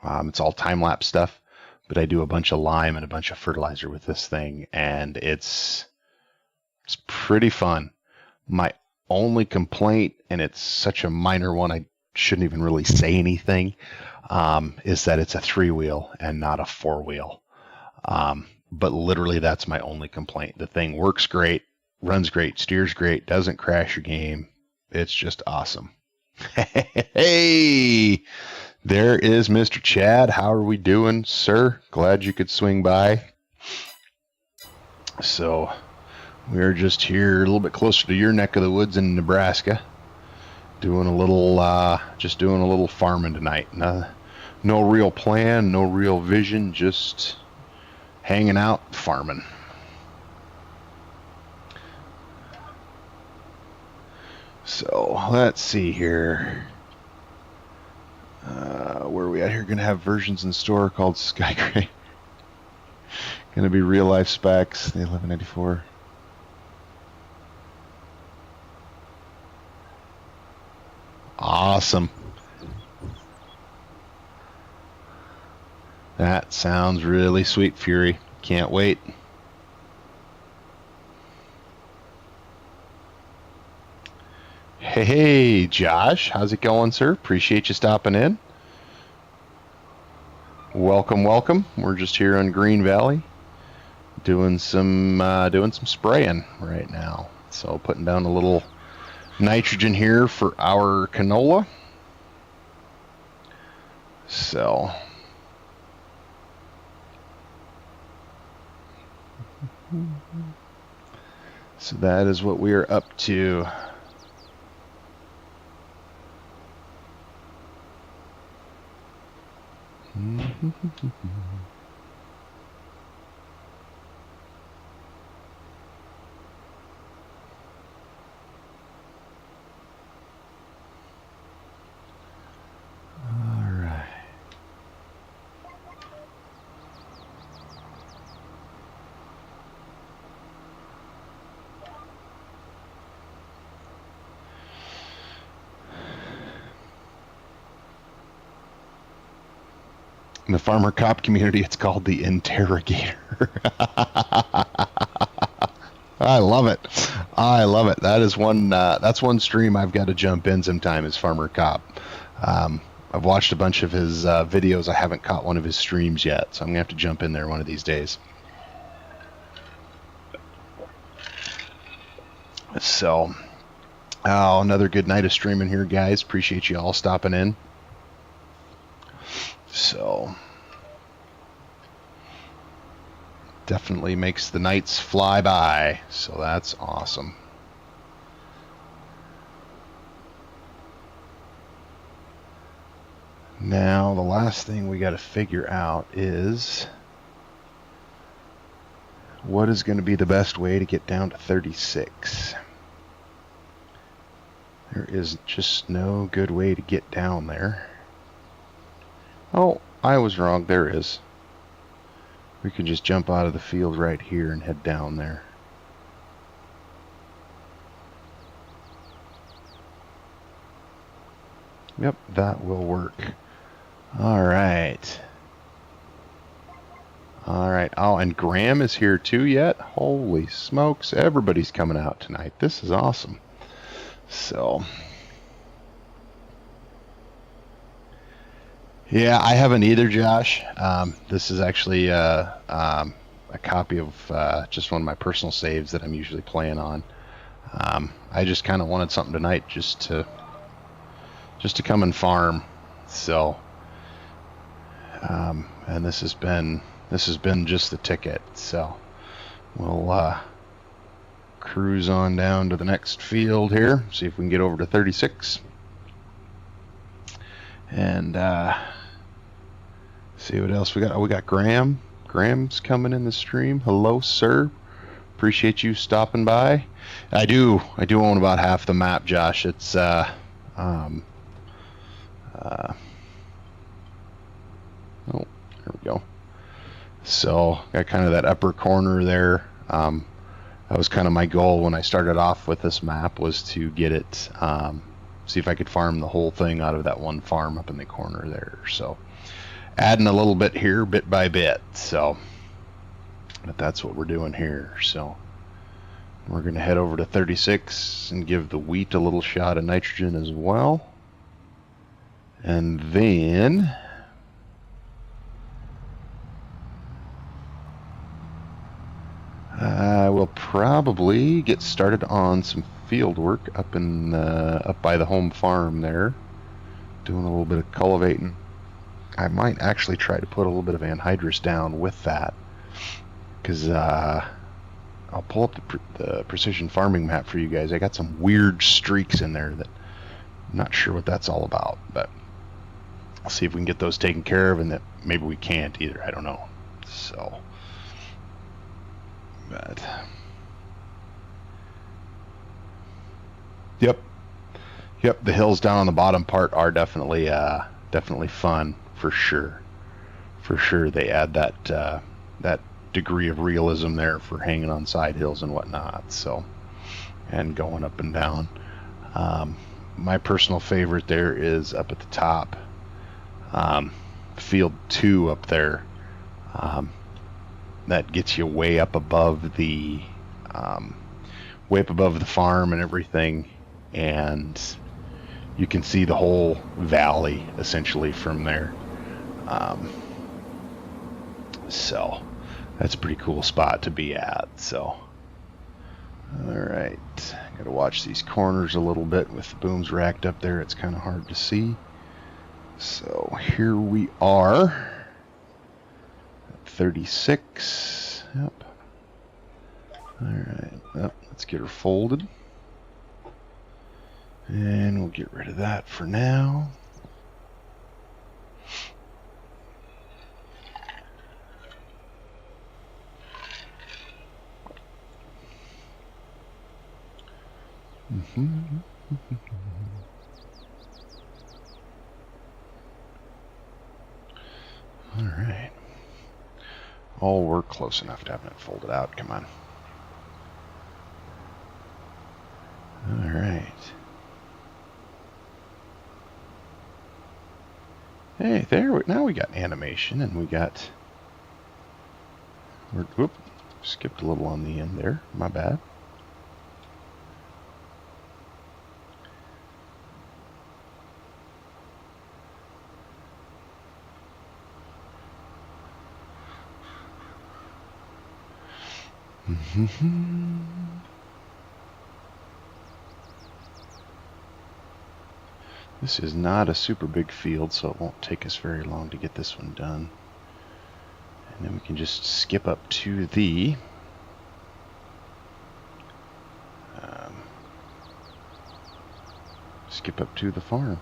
it's all time-lapse stuff, but I do a bunch of lime and a bunch of fertilizer with this thing, and it's pretty fun. My only complaint, and it's such a minor one, I shouldn't even really say anything, is that it's a 3-wheel and not a 4-wheel. But literally that's my only complaint. The thing works great, runs great, steers great, doesn't crash your game. It's just awesome. Hey, there is Mr. Chad. How are we doing, sir? Glad you could swing by. So we're just here a little bit closer to your neck of the woods in Nebraska, doing a little farming tonight. No real plan, no real vision, just hanging out, farming. So let's see here. Where are we at here? Gonna have versions in store called Sky Gray. Gonna be real life specs, the 1194. Awesome. That sounds really sweet, Fury. Can't wait. Hey, Josh. How's it going, sir? Appreciate you stopping in. Welcome, welcome. We're just here on Green Valley doing some spraying right now. So putting down a little nitrogen here for our canola. So that is what we are up to. In the farmer cop community, it's called the interrogator. I love it. I love it. That is one. That's one stream I've got to jump in sometime. Is Farmer Cop. I've watched a bunch of his videos. I haven't caught one of his streams yet, so I'm gonna have to jump in there one of these days. So, another good night of streaming here, guys. Appreciate you all stopping in. So, definitely makes the nights fly by. So that's awesome. Now, the last thing we got to figure out is what is going to be the best way to get down to 36. There is just no good way to get down there. Oh, I was wrong. There is. We can just jump out of the field right here and head down there. Yep, that will work. All right. All right. Oh, and Graham is here too yet? Holy smokes. Everybody's coming out tonight. This is awesome. So, yeah, I haven't either, Josh. This is actually a copy of just one of my personal saves that I'm usually playing on. I just kind of wanted something tonight just to come and farm. So, and this has been just the ticket. So we'll cruise on down to the next field here, see if we can get over to 36, and see what else we got. Oh, we got Graham. Graham's coming in the stream. Hello, sir. Appreciate you stopping by. I do own about half the map, Josh. It's oh, there we go. So got kind of that upper corner there. That was kind of my goal when I started off with this map, was to get it, see if I could farm the whole thing out of that one farm up in the corner there. So adding a little bit here, bit by bit. So, but that's what we're doing here. So we're going to head over to 36 and give the wheat a little shot of nitrogen as well. And then I will probably get started on some field work up by the home farm there, doing a little bit of cultivating. I might actually try to put a little bit of anhydrous down with that, because I'll pull up the precision farming map for you guys. I got some weird streaks in there that I'm not sure what that's all about, but I'll see if we can get those taken care of, and that maybe we can't either. I don't know. So, but yep, the hills down on the bottom part are definitely fun, for sure. They add that degree of realism there for hanging on side hills and whatnot. So, and going up and down. My personal favorite there is up at the top, field 2 up there. That gets you way up above the farm and everything, and you can see the whole valley essentially from there. So that's a pretty cool spot to be at. So, all right, gotta watch these corners a little bit with the booms racked up there. It's kind of hard to see. So here we are, 36. Yep. All right. Well, let's get her folded, and we'll get rid of that for now. All right. Oh, we're close enough to having it folded out. Come on. All right. Hey, now we got animation, and we got... Whoop, skipped a little on the end there. My bad. This is not a super big field, so it won't take us very long to get this one done. And then we can just skip up to the farm.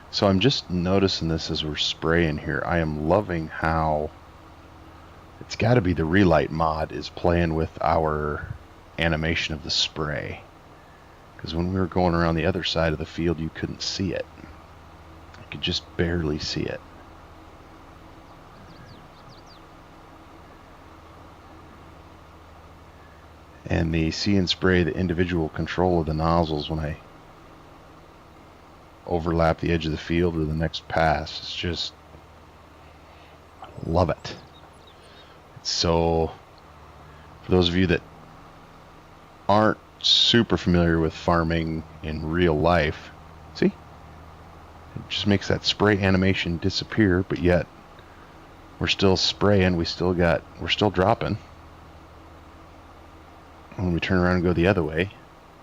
So I'm just noticing this as we're spraying here. I am loving how it's got to be the relight mod is playing with our animation of the spray. Because when we were going around the other side of the field, you couldn't see it. You could just barely see it. And the see and spray, the individual control of the nozzles when I overlap the edge of the field or the next pass, it's just, I love it. So, for those of you that aren't super familiar with farming in real life, see? It just makes that spray animation disappear, but yet we're still spraying, we're still dropping. When we turn around and go the other way,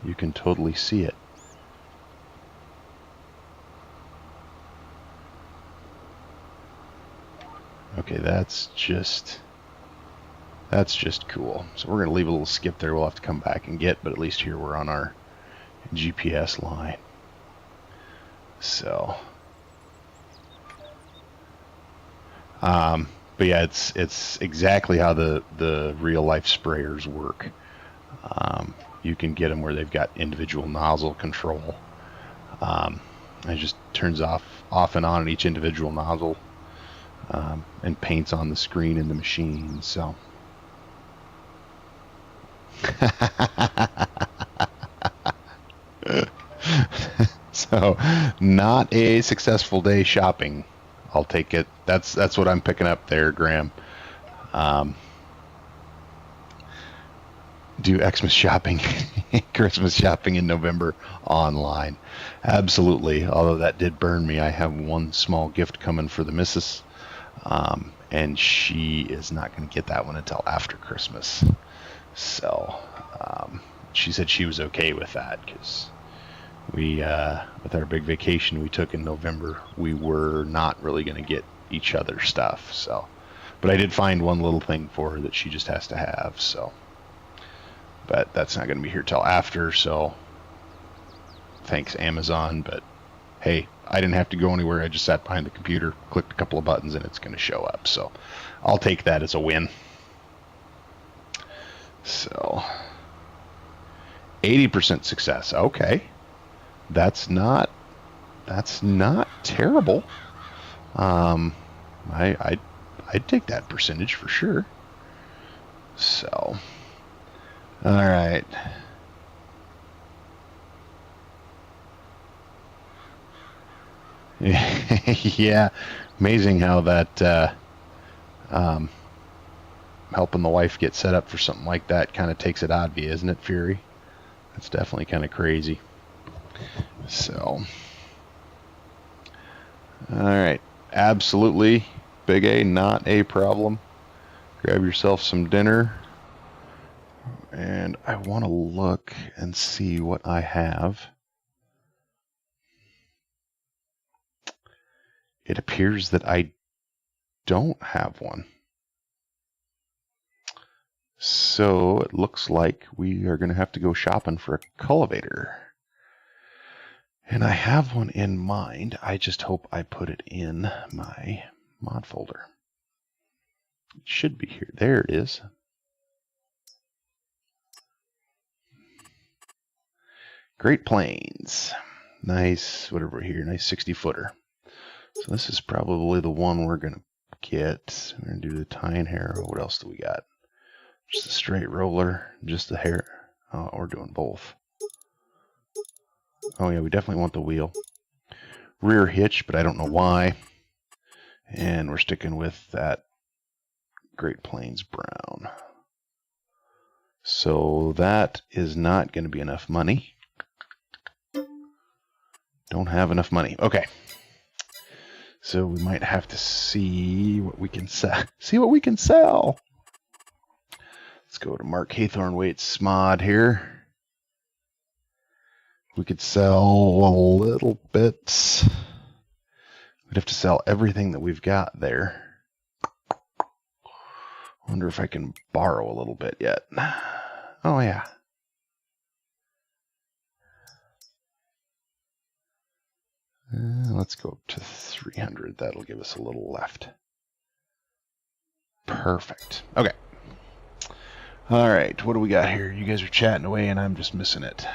you can totally see it. Okay, that's just cool. So we're going to leave a little skip there we'll have to come back and get, but at least here we're on our GPS line. So, but yeah, it's exactly how the real life sprayers work. You can get them where they've got individual nozzle control. It just turns off and on each individual nozzle, and paints on the screen in the machine. So. So, not a successful day shopping. I'll take it. That's what I'm picking up there, Graham. Do Xmas shopping, Christmas shopping in November online. Absolutely. Although that did burn me. I have one small gift coming for the missus, and she is not going to get that one until after Christmas. So she said she was okay with that because we, with our big vacation we took in November, we were not really going to get each other stuff. So, but I did find one little thing for her that she just has to have. So, but that's not going to be here till after. So, thanks Amazon. But hey, I didn't have to go anywhere. I just sat behind the computer, clicked a couple of buttons, and it's going to show up. So, I'll take that as a win. So, 80% success. Okay, that's not terrible. I'd take that percentage for sure. So, all right. Yeah, amazing how that helping the wife get set up for something like that kind of takes it out of you, isn't it, Fury? That's definitely kind of crazy. So, all right, absolutely, Big A, not a problem. Grab yourself some dinner, and I want to look and see what I have. It appears that I don't have one. So it looks like we are going to have to go shopping for a cultivator. And I have one in mind. I just hope I put it in my mod folder. It should be here. There it is. Great Plains. Nice, whatever here, nice 60-footer. So this is probably the one we're going to get. We're going to do the tine harrow. What else do we got? Just a straight roller, just the hair. Oh, we're doing both. Oh yeah, we definitely want the wheel. rear hitch, but I don't know why. And we're sticking with that Great Plains brown. So that is not going to be enough money. Don't have enough money. Okay. So we might have to see what we can sell. See what we can sell. Let's go to Mark Haythorne Waite's mod here. We could sell a little bit. We'd have to sell everything that we've got there. Wonder if I can borrow a little bit yet. Oh, yeah. Let's go up to 300. That'll give us a little left. Perfect. Okay. All right. What do we got here? You guys are chatting away, and I'm just missing it.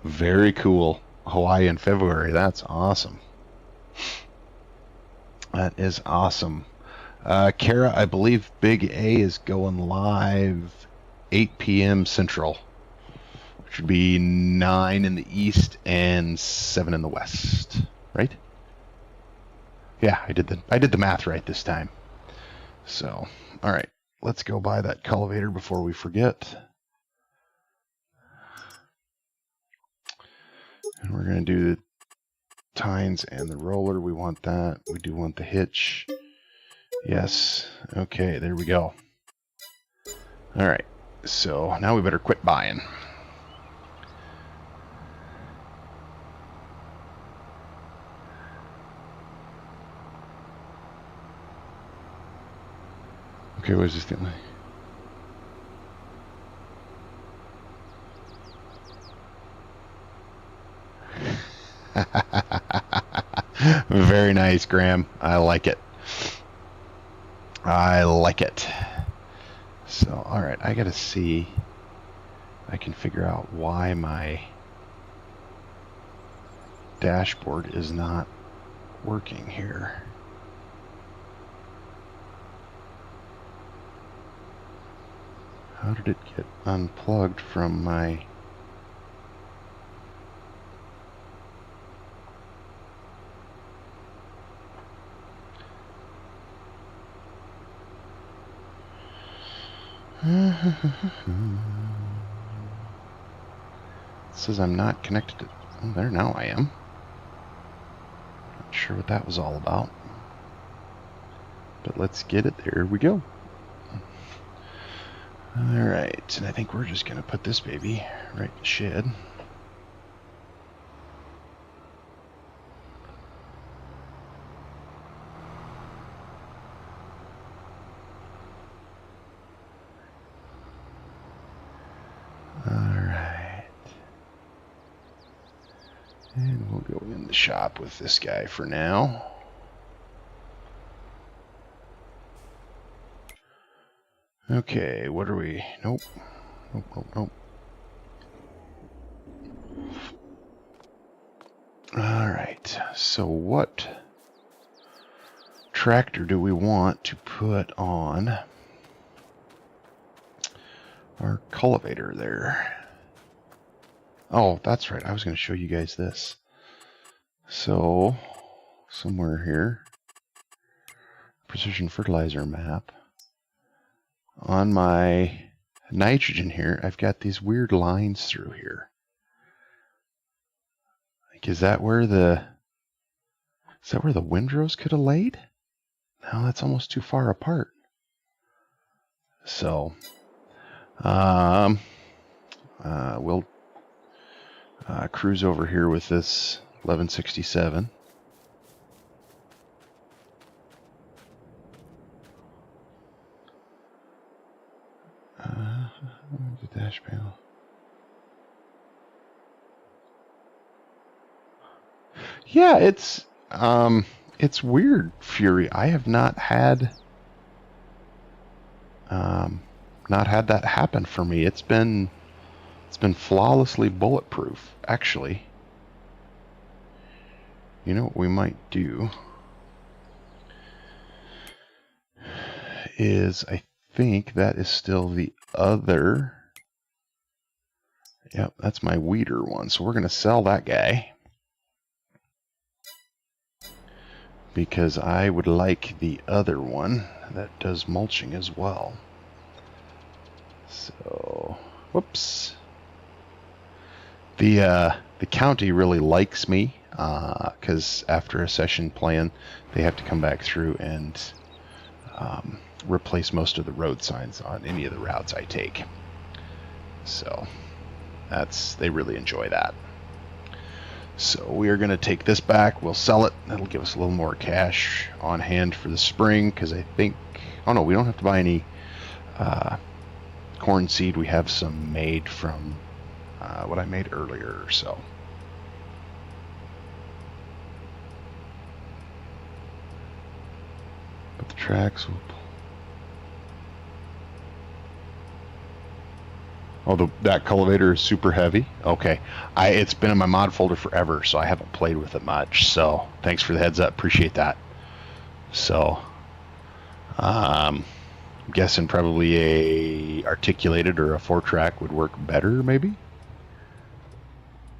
Very cool. Hawaii in February. That's awesome. That is awesome. Kara, I believe Big A is going live 8 p.m. Central, which would be 9 in the East and 7 in the West, right? Yeah, I did the math right this time. So, all right, let's go buy that cultivator before we forget. And we're going to do the tines and the roller. We want that. We do want the hitch. Yes. Okay, there we go. All right. So now we better quit buying. Okay, what is this thing? Very nice, Graham. I like it. I like it. So, all right, I got to see if I can figure out why my dashboard is not working here. How did it get unplugged from my... It says I'm not connected to... Oh, there, now I am. Not sure what that was all about. But let's get it. There we go. Alright, and I think we're just going to put this baby right in the shed. Alright. And we'll go in the shop with this guy for now. Okay, what are we? Nope. Nope, nope, nope. Alright, so what tractor do we want to put on our cultivator there? Oh, that's right. I was going to show you guys this. So, somewhere here, precision fertilizer map. On my nitrogen here, I've got these weird lines through here. Like, is that where the windrows could have laid? No, that's almost too far apart. So, we'll cruise over here with this 1167. The dash panel. Yeah, it's weird, Fury. I have not had that happen for me. It's been flawlessly bulletproof, actually. You know what we might do is, I think that is still the other Yep, that's my weeder one. So we're going to sell that guy because I would like the other one that does mulching as well. So, whoops. The county really likes me because after a session plan, they have to come back through and replace most of the road signs on any of the routes I take. So they really enjoy that. So we are going to take this back. We'll sell it. That'll give us a little more cash on hand for the spring because I think, oh no, we don't have to buy any corn seed. We have some made from what I made earlier. So but the tracks will. Oh, that cultivator is super heavy. Okay, it's been in my mod folder forever, so I haven't played with it much. So thanks for the heads up. Appreciate that. So, I'm guessing probably a articulated or a 4-track would work better, maybe.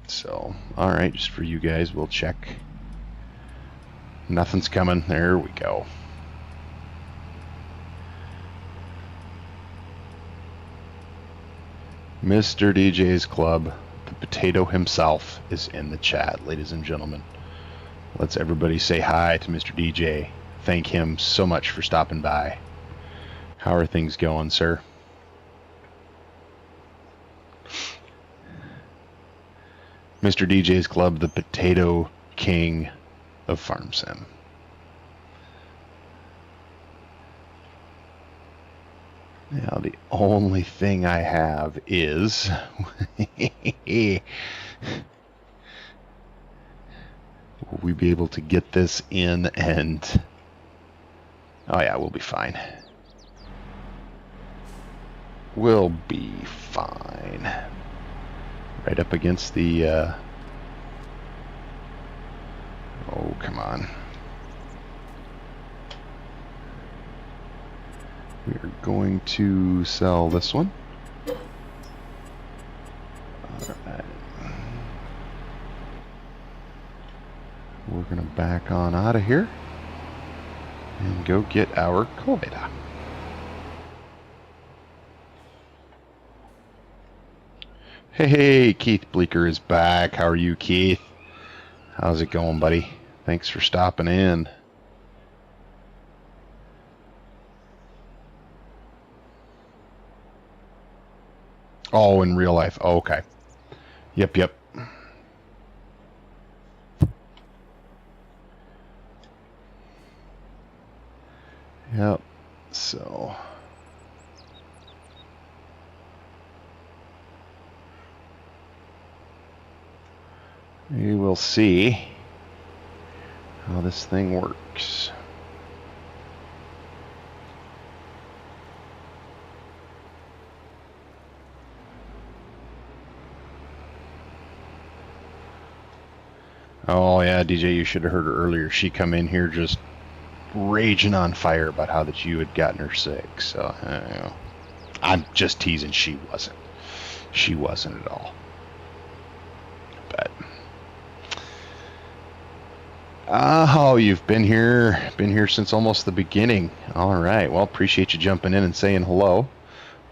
So, all right, just for you guys, we'll check. Nothing's coming. There we go. Mr. DJ's Club, the potato himself, is in the chat, ladies and gentlemen. Let's everybody say hi to Mr. DJ. Thank him so much for stopping by. How are things going, sir? Mr. DJ's Club, the potato king of Farm Sim. Now, the only thing I have is will we be able to get this in and... Oh yeah, we'll be fine. We'll be fine. Right up against the... Oh, come on. We are going to sell this one. Alright. We're going to back on out of here and go get our cultivator. Hey, Keith Bleeker is back. How are you, Keith? How's it going, buddy? Thanks for stopping in. Oh, in real life. Oh, okay. Yep. Yep. So... we will see how this thing works. Oh yeah, DJ, you should have heard her earlier. She come in here just raging on fire about how that you had gotten her sick. So I don't know. I'm just teasing. She wasn't. She wasn't at all. But oh, you've been here since almost the beginning. All right. Well, appreciate you jumping in and saying hello.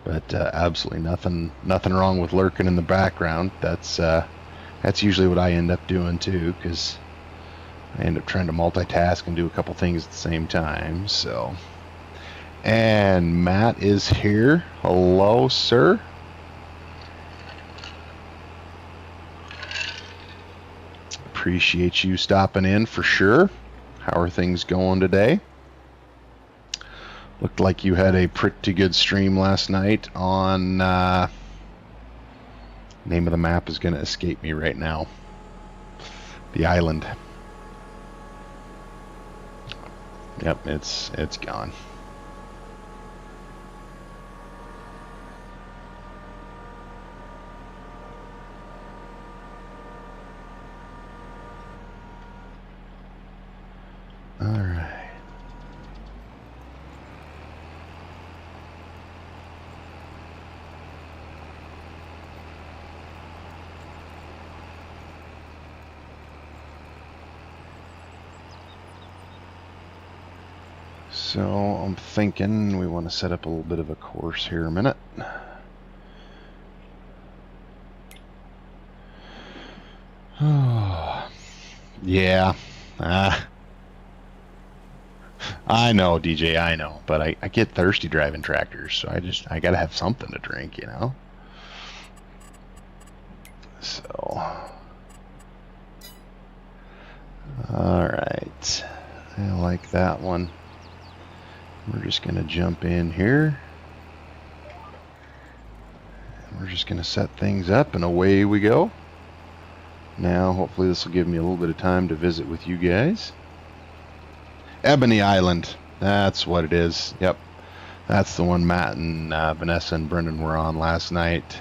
But absolutely nothing wrong with lurking in the background. That's usually what I end up doing too, because I end up trying to multitask and do a couple things at the same time. So, and Matt is here. Hello, sir. Appreciate you stopping in for sure. How are things going today? Looked like you had a pretty good stream last night on... name of the map is going to escape me right now. The island. Yep, it's gone. All right. So I'm thinking we want to set up a little bit of a course here a minute. Yeah. I know, DJ, I know. But I get thirsty driving tractors, so I gotta have something to drink, you know? So... Alright. I like that one. We're just gonna jump in here. We're just gonna set things up and away we go. Now, hopefully this will give me a little bit of time to visit with you guys. Ebony Island. That's what it is. Yep. That's the one Matt and Vanessa and Brendan were on last night.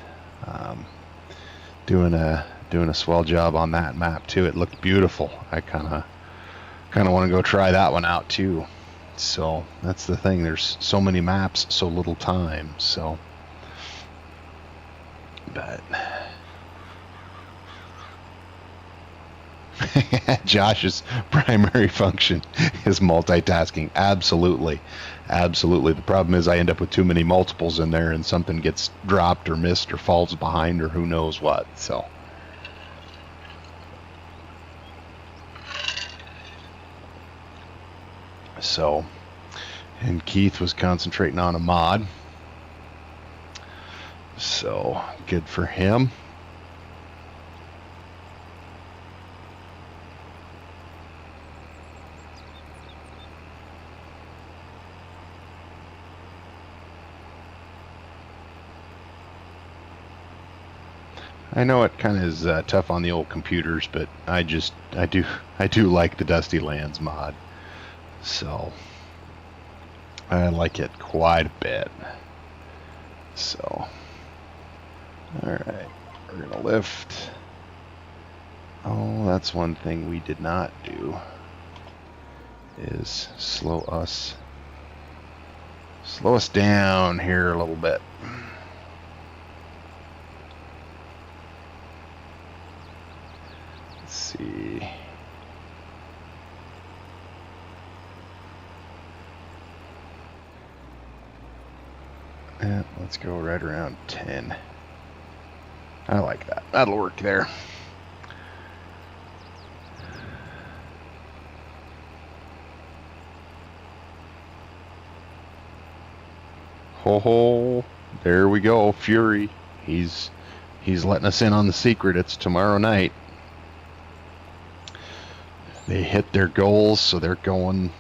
Doing a swell job on that map too. It looked beautiful. I kind of want to go try that one out too. So that's the thing. There's so many maps, so little time. So, but Josh's primary function is multitasking. Absolutely. Absolutely. The problem is I end up with too many multiples in there and something gets dropped or missed or falls behind or who knows what. So, and Keith was concentrating on a mod. So, good for him. I know it kind of is tough on the old computers, but I do like the Dusty Lands mod. So I like it quite a bit. So alright, we're gonna lift. Oh, that's one thing we did not do, is slow us down here a little bit. Let's see. And let's go right around 10. I like that. That'll work there. Ho, there we go. Fury. He's letting us in on the secret. It's tomorrow night. They hit their goals, so they're going.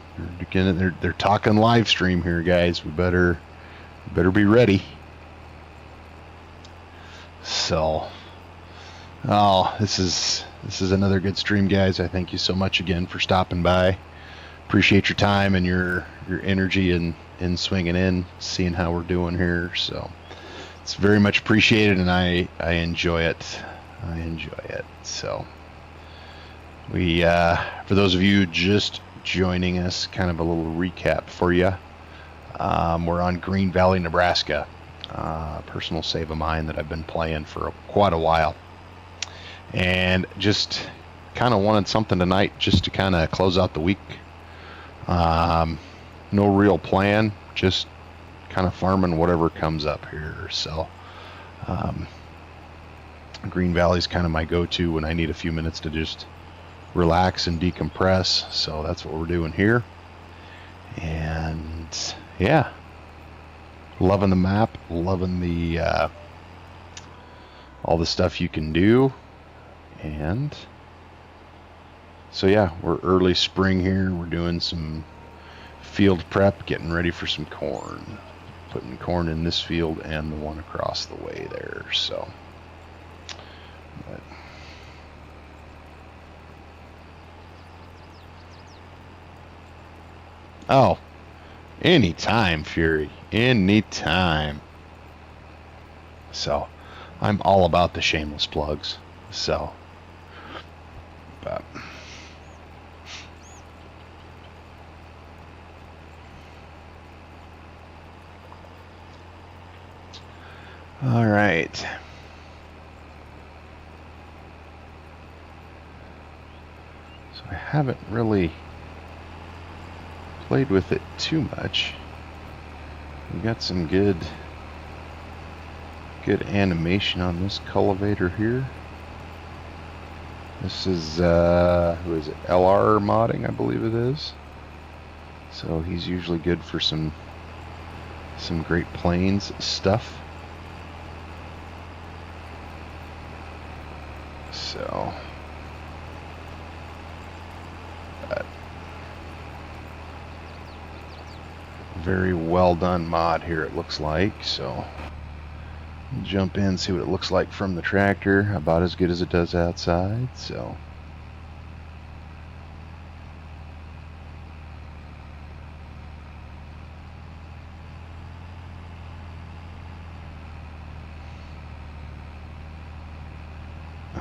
They're talking live stream here, guys. We better be ready. So, this is another good stream, guys. I thank you so much again for stopping by. Appreciate your time and your energy in swinging in, seeing how we're doing here. So it's very much appreciated, and I enjoy it. I enjoy it. So we, for those of you just joining us, kind of a little recap for you. We're on Green Valley, Nebraska. Personal save of mine that I've been playing for quite a while, and just kind of wanted something tonight just to kind of close out the week. No real plan, just kind of farming whatever comes up here. So Green Valley is kind of my go-to when I need a few minutes to just relax and decompress. So that's what we're doing here. And yeah, loving the map, loving the all the stuff you can do. And so yeah, we're early spring here. We're doing some field prep, getting ready for some corn, putting corn in this field and the one across the way there. So but oh, anytime, Fury, anytime. So I'm all about the shameless plugs. So but all right. So I haven't really played with it too much. We got some good animation on this cultivator here. This is who is it? LR modding, I believe it is. So he's usually good for some Great Plains stuff. So very well done mod here, it looks like. So jump in, see what it looks like from the tractor. About as good as it does outside. So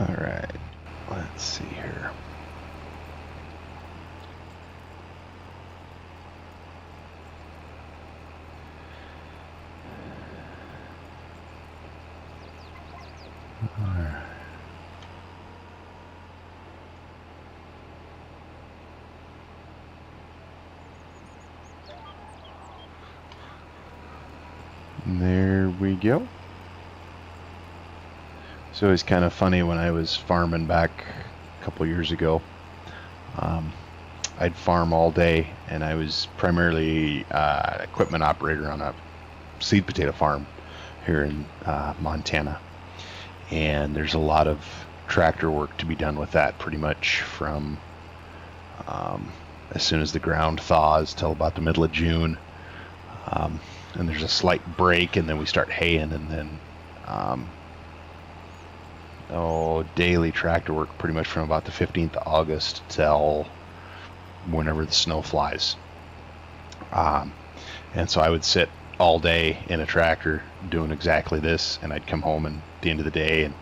all right, let's see here. There we go. So it's kind of funny, when I was farming back a couple years ago, I'd farm all day, and I was primarily equipment operator on a seed potato farm here in Montana. And there's a lot of tractor work to be done with that, pretty much from as soon as the ground thaws till about the middle of June. And there's a slight break, and then we start haying, and then daily tractor work pretty much from about the 15th of August till whenever the snow flies. And so I would sit all day in a tractor doing exactly this, and I'd come home and at the end of the day and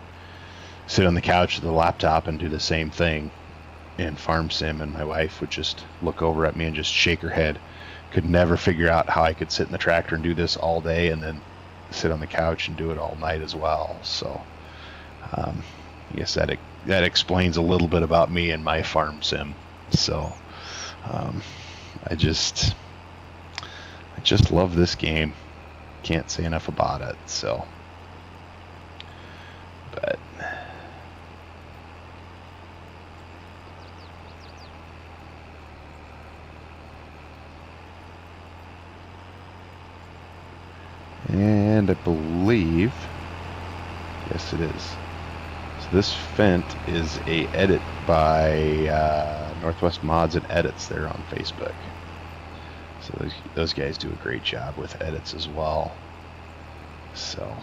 sit on the couch with the laptop and do the same thing in farm sim, and my wife would just look over at me and just shake her head. Could never figure out how I could sit in the tractor and do this all day and then sit on the couch and do it all night as well. So I guess that explains a little bit about me and my farm sim. So I just love this game. Can't say enough about it. So, but and I believe, yes it is. So this Fent is a edit by Northwest Mods and Edits there on Facebook. So those guys do a great job with edits as well. So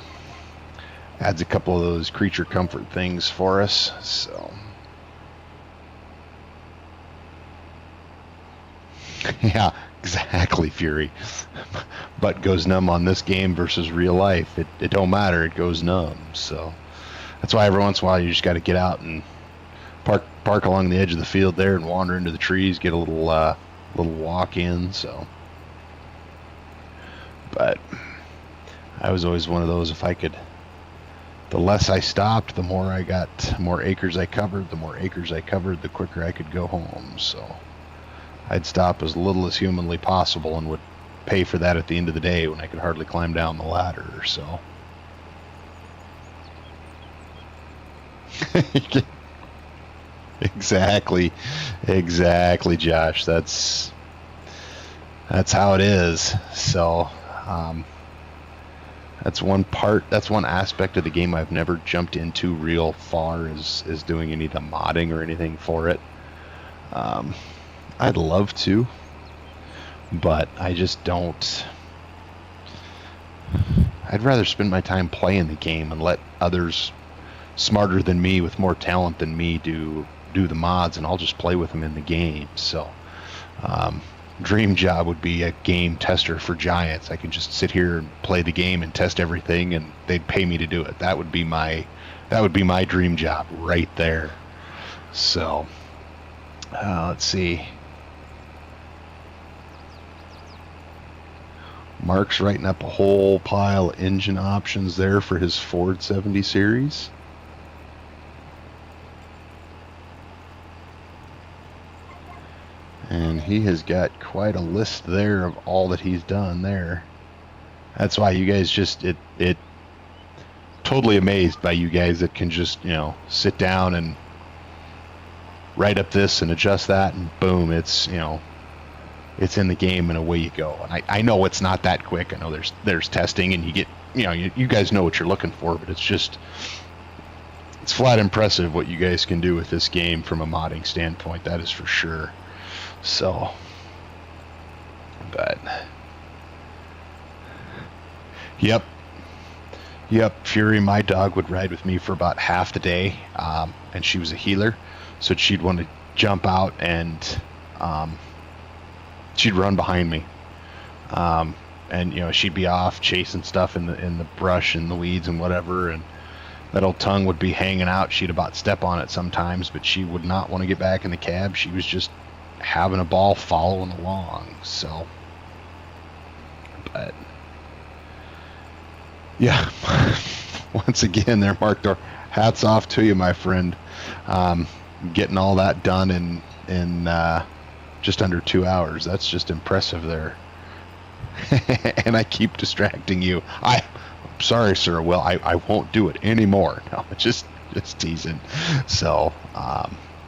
adds a couple of those creature comfort things for us. So yeah, exactly, Fury. Butt goes numb on this game versus real life. It don't matter, it goes numb. So that's why every once in a while you just got to get out and park along the edge of the field there and wander into the trees, get a little walk in. So, but I was always one of those, if I could, the less I stopped, the more I got, more acres I covered, the quicker I could go home. So I'd stop as little as humanly possible and would pay for that at the end of the day when I could hardly climb down the ladder. So exactly, Josh. That's how it is. So that's one aspect of the game I've never jumped into real far, is doing any of the modding or anything for it. I'd love to, but I just don't. I'd rather spend my time playing the game and let others smarter than me with more talent than me do the mods, and I'll just play with them in the game. So dream job would be a game tester for Giants. I can just sit here and play the game and test everything, and they'd pay me to do it. That would be my dream job right there. So let's see. Mark's writing up a whole pile of engine options there for his Ford 70 series. And he has got quite a list there of all that he's done there. That's why you guys just, it totally amazed by you guys that can just, you know, sit down and write up this and adjust that, and boom, it's, you know, it's in the game and away you go. And I know it's not that quick. I know there's testing and you get, you know, you guys know what you're looking for, but it's flat impressive what you guys can do with this game from a modding standpoint. That is for sure. So, but yep, Fury, my dog, would ride with me for about half the day, and she was a healer, so she'd want to jump out and she'd run behind me, and you know, she'd be off chasing stuff in the brush and the weeds and whatever, and that old tongue would be hanging out. She'd about step on it sometimes, but she would not want to get back in the cab. She was just having a ball following along. So, but yeah, once again there, Mark, hats off to you, my friend. Getting all that done in just under 2 hours. That's just impressive there. And I keep distracting you. I'm sorry, sir. Well, I won't do it anymore. No, just teasing. So,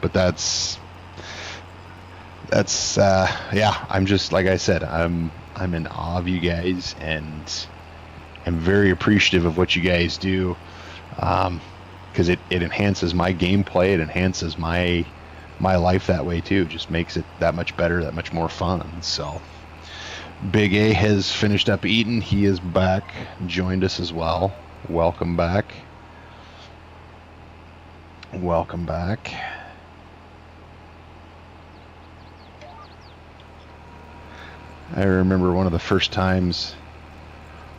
but that's yeah. I'm just, like I said, I'm in awe of you guys, and I'm very appreciative of what you guys do, because it enhances my gameplay. It enhances my life that way too. Just makes it that much better, that much more fun. So Big A has finished up eating. He is back, joined us as well. Welcome back. Welcome back. I remember one of the first times,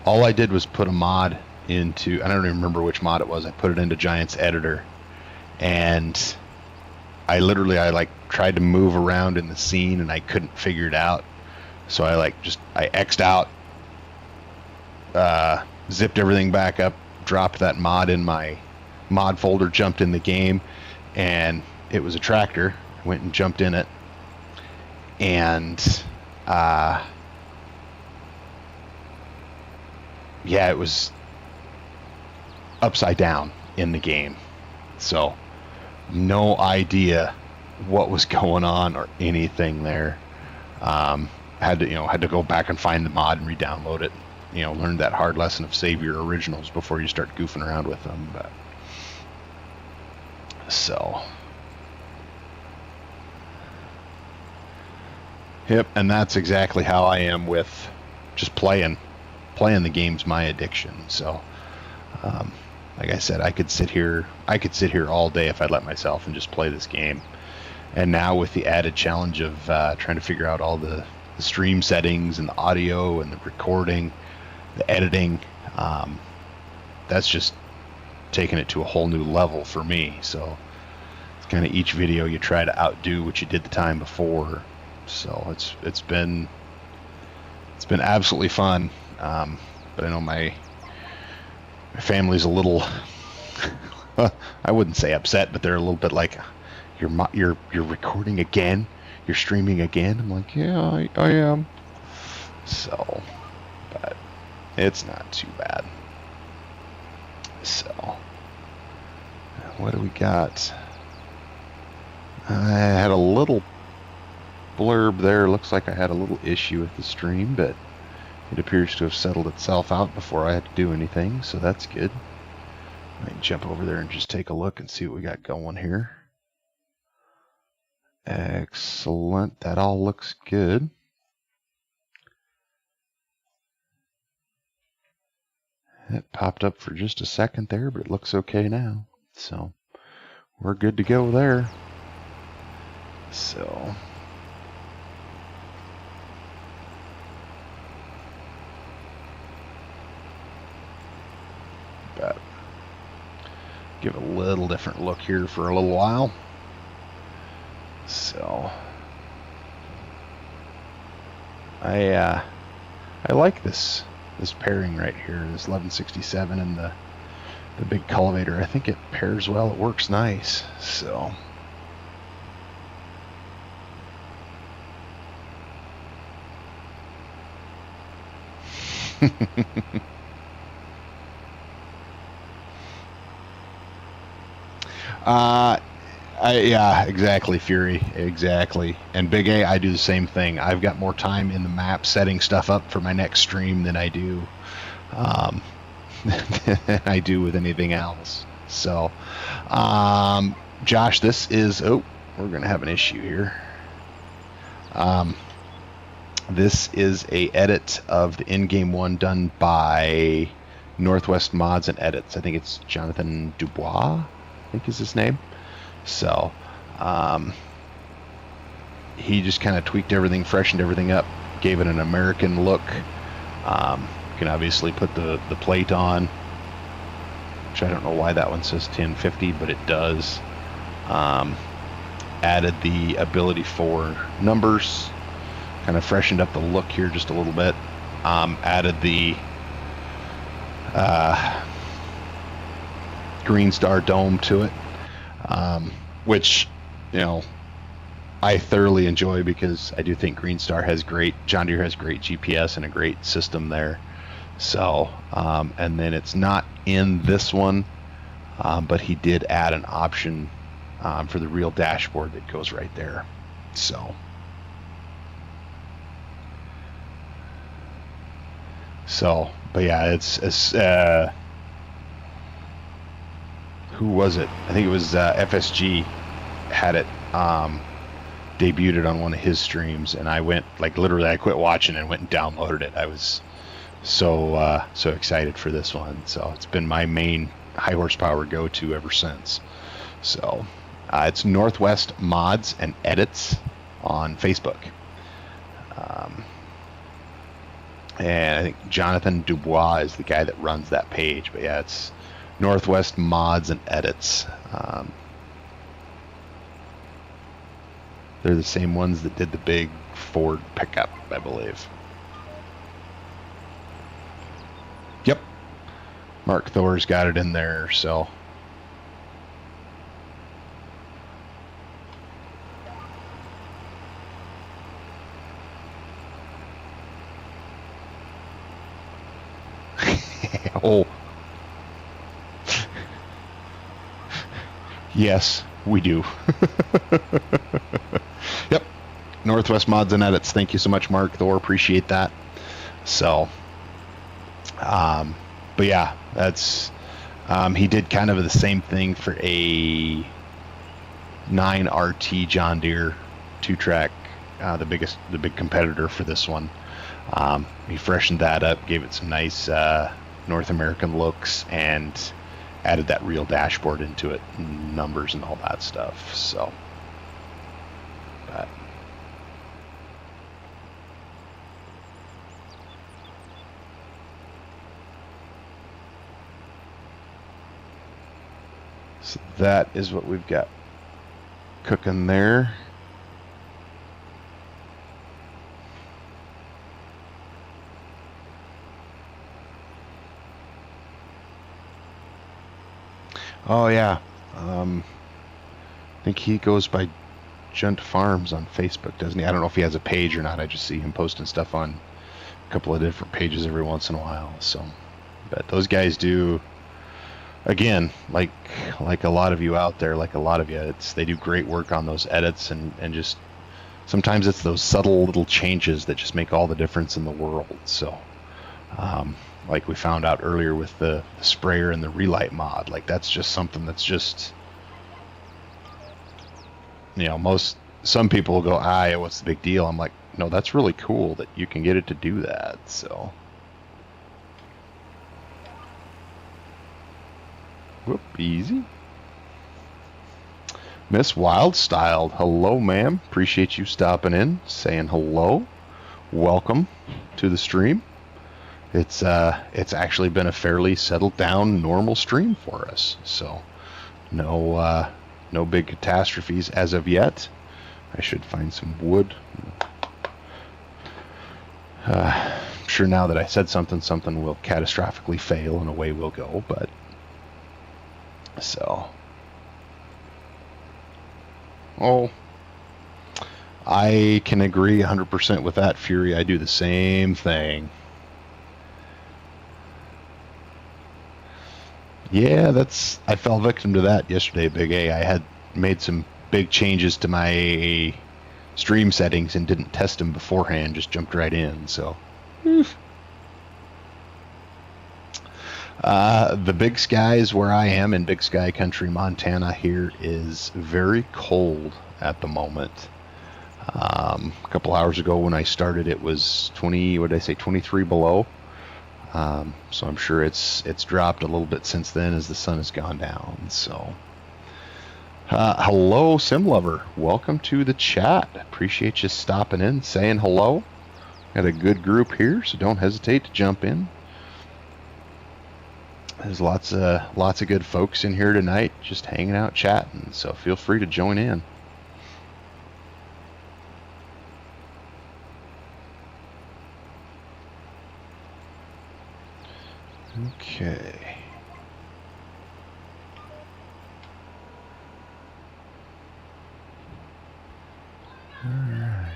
all I did was put a mod into, I don't even remember which mod it was. I put it into Giants Editor, and I like tried to move around in the scene and I couldn't figure it out. So I X'd out, zipped everything back up, dropped that mod in my mod folder, jumped in the game, and it was a tractor. I went and jumped in it, and yeah, it was upside down in the game. So no idea what was going on or anything there. Had to go back and find the mod and re-download it. You know, learned that hard lesson of save your originals before you start goofing around with them. But so, yep, and that's exactly how I am with just playing the game's my addiction. So, like I said, I could sit here all day if I'd let myself and just play this game. And now with the added challenge of trying to figure out all the stream settings and the audio and the recording, the editing, that's just taking it to a whole new level for me. So it's kind of each video you try to outdo what you did the time before. So it's been absolutely fun. But I know my family's a little I wouldn't say upset, but they're a little bit like, you're recording again, you're streaming again. I'm like, yeah, I am. So, but it's not too bad. So, what do we got? I had a little blurb there. Looks like I had a little issue with the stream, but it appears to have settled itself out before I had to do anything, so that's good. I can jump over there and just take a look and see what we got going here. Excellent. That all looks good. It popped up for just a second there, but it looks okay now. So we're good to go there. So but give a little different look here for a little while. So I like this pairing right here, this 1167 and the big cultivator. I think it pairs well. It works nice. So uh, yeah, exactly, Fury. Exactly. And Big A, I do the same thing. I've got more time in the map setting stuff up for my next stream than I do um, than I do with anything else. So, Josh, this is... Oh, we're going to have an issue here. This is a edit of the in-game one done by Northwest Mods and Edits. I think it's Jonathan Dubois, I think is his name. So he just kind of tweaked everything, freshened everything up, gave it an American look. You can obviously put the plate on, which I don't know why that one says 1050, but it does. Added the ability for numbers, kind of freshened up the look here just a little bit. Added the Green Star dome to it, which, you know, I thoroughly enjoy because I do think Green Star has John Deere has great GPS and a great system there. So, and then it's not in this one, but he did add an option for the real dashboard that goes right there. So, but yeah, it's who was it? I think it was FSG had it debuted it on one of his streams, and I went, like, literally I quit watching and went and downloaded it. I was so excited for this one. So it's been my main high horsepower go-to ever since. So it's Northwest Mods and Edits on Facebook. And I think Jonathan Dubois is the guy that runs that page. But yeah, it's Northwest Mods and Edits. They're the same ones that did the big Ford pickup, I believe. Yep. Mark Thor's got it in there, so. Oh. Yes, we do. Yep. Northwest Mods and Edits. Thank you so much, Mark Thor. Appreciate that. So, but yeah, that's, he did kind of the same thing for a 9RT John Deere 2-track, the big competitor for this one. He freshened that up, gave it some nice North American looks, and added that real dashboard into it, numbers and all that stuff. So, but so that is what we've got cooking there. Oh yeah, I think he goes by Junt Farms on Facebook, doesn't he? I don't know if he has a page or not. I just see him posting stuff on a couple of different pages every once in a while. So, but those guys do, again, like a lot of you out there, like a lot of you, they do great work on those edits, and just sometimes it's those subtle little changes that just make all the difference in the world. So, like we found out earlier with the sprayer and the relight mod, like that's just something that's just, you know, some people will go, yeah, what's the big deal? I'm like, no, that's really cool that you can get it to do that. So, whoop, easy. Miss Wildstyled, hello, ma'am. Appreciate you stopping in, saying hello. Welcome to the stream. It's actually been a fairly settled down normal stream for us, so no big catastrophes as of yet. I should find some wood. I'm sure now that I said something will catastrophically fail and away we'll go, but so, I can agree 100% with that, Fury. I do the same thing. Yeah, I fell victim to that yesterday, Big A. I had made some big changes to my stream settings and didn't test them beforehand, just jumped right in. So the Big Sky is where I am in Big Sky country, Montana. Here is very cold at the moment. A couple hours ago when I started, it was 23 below. So I'm sure it's dropped a little bit since then as the sun has gone down. So hello, Sim Lover. Welcome to the chat. Appreciate you stopping in, saying hello. Got a good group here, so don't hesitate to jump in. There's lots of good folks in here tonight, just hanging out, chatting. So feel free to join in. Okay. All right.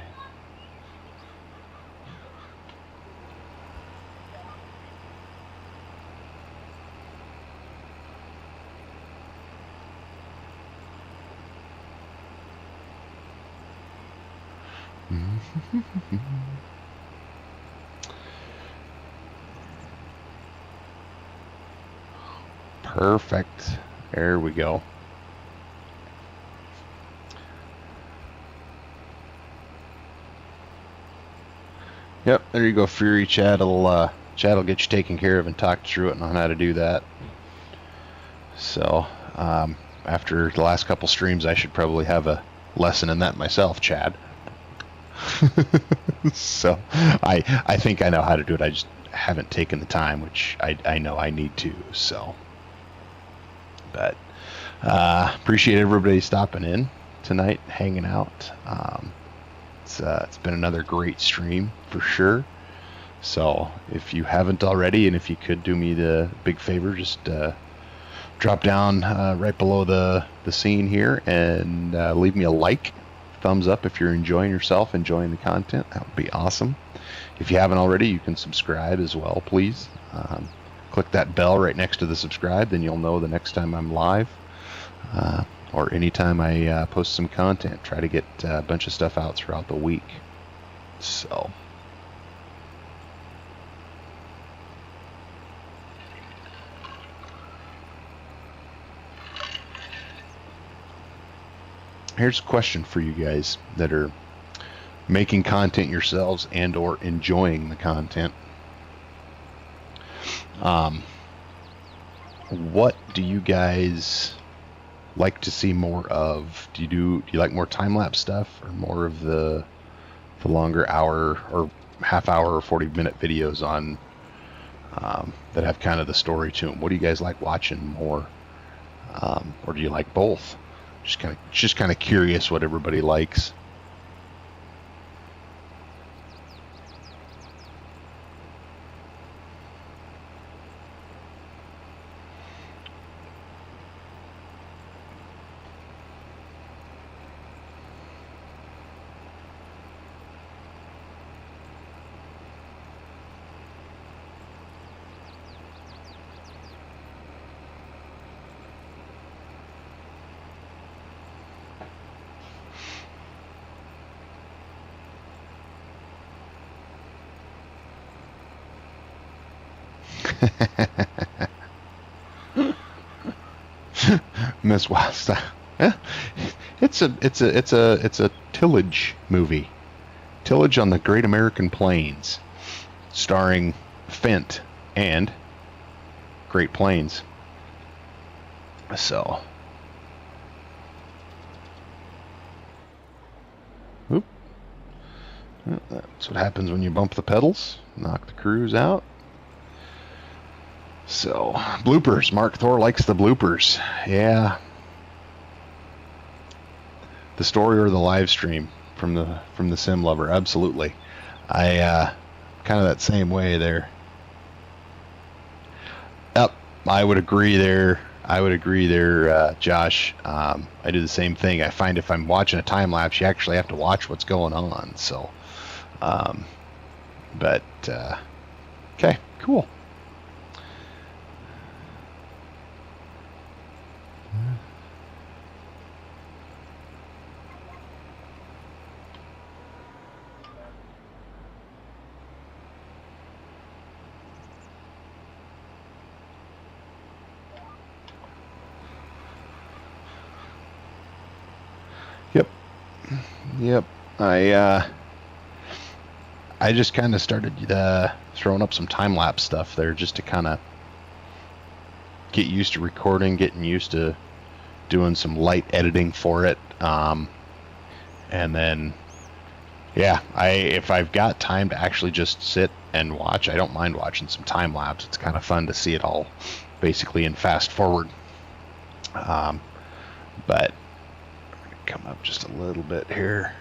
Perfect. There we go. Yep, there you go, Fury. Chad'll get you taken care of and talk through it and on how to do that. So after the last couple streams, I should probably have a lesson in that myself, Chad. So I think I know how to do it. I just haven't taken the time, which I know I need to. So, but appreciate everybody stopping in tonight, hanging out. It's been another great stream for sure. So if you haven't already, and if you could do me the big favor, just drop down right below the scene here and leave me a like, thumbs up if you're enjoying yourself, enjoying the content. That would be awesome. If you haven't already, you can subscribe as well, please. Click that bell right next to the subscribe, then you'll know the next time I'm live. Or anytime I post some content. Try to get a bunch of stuff out throughout the week. So here's a question for you guys that are making content yourselves and or enjoying the content. What do you guys like to see more of? Do you like more time-lapse stuff, or more of the longer hour or half hour or 40-minute videos on that have kind of the story to them? What do you guys like watching more, or do you like both? Just kind of curious what everybody likes. Miss West. Yeah. It's a tillage movie. Tillage on the Great American Plains, starring Fent and Great Plains. So, oop. Well, that's what happens when you bump the pedals. Knock the cruise out. So, bloopers. Mark Thor likes the bloopers. Yeah. The story or the live stream from the Sim Lover. Absolutely. I kind of that same way there. Yep. I would agree there. Josh. I do the same thing. I find if I'm watching a time lapse, you actually have to watch what's going on. So, okay, cool. Yep. I just kind of started throwing up some time lapse stuff there just to kind of get used to recording, getting used to doing some light editing for it. And then, yeah, if I've got time to actually just sit and watch, I don't mind watching some time lapse. It's kind of fun to see it all basically in fast forward. But come up just a little bit here.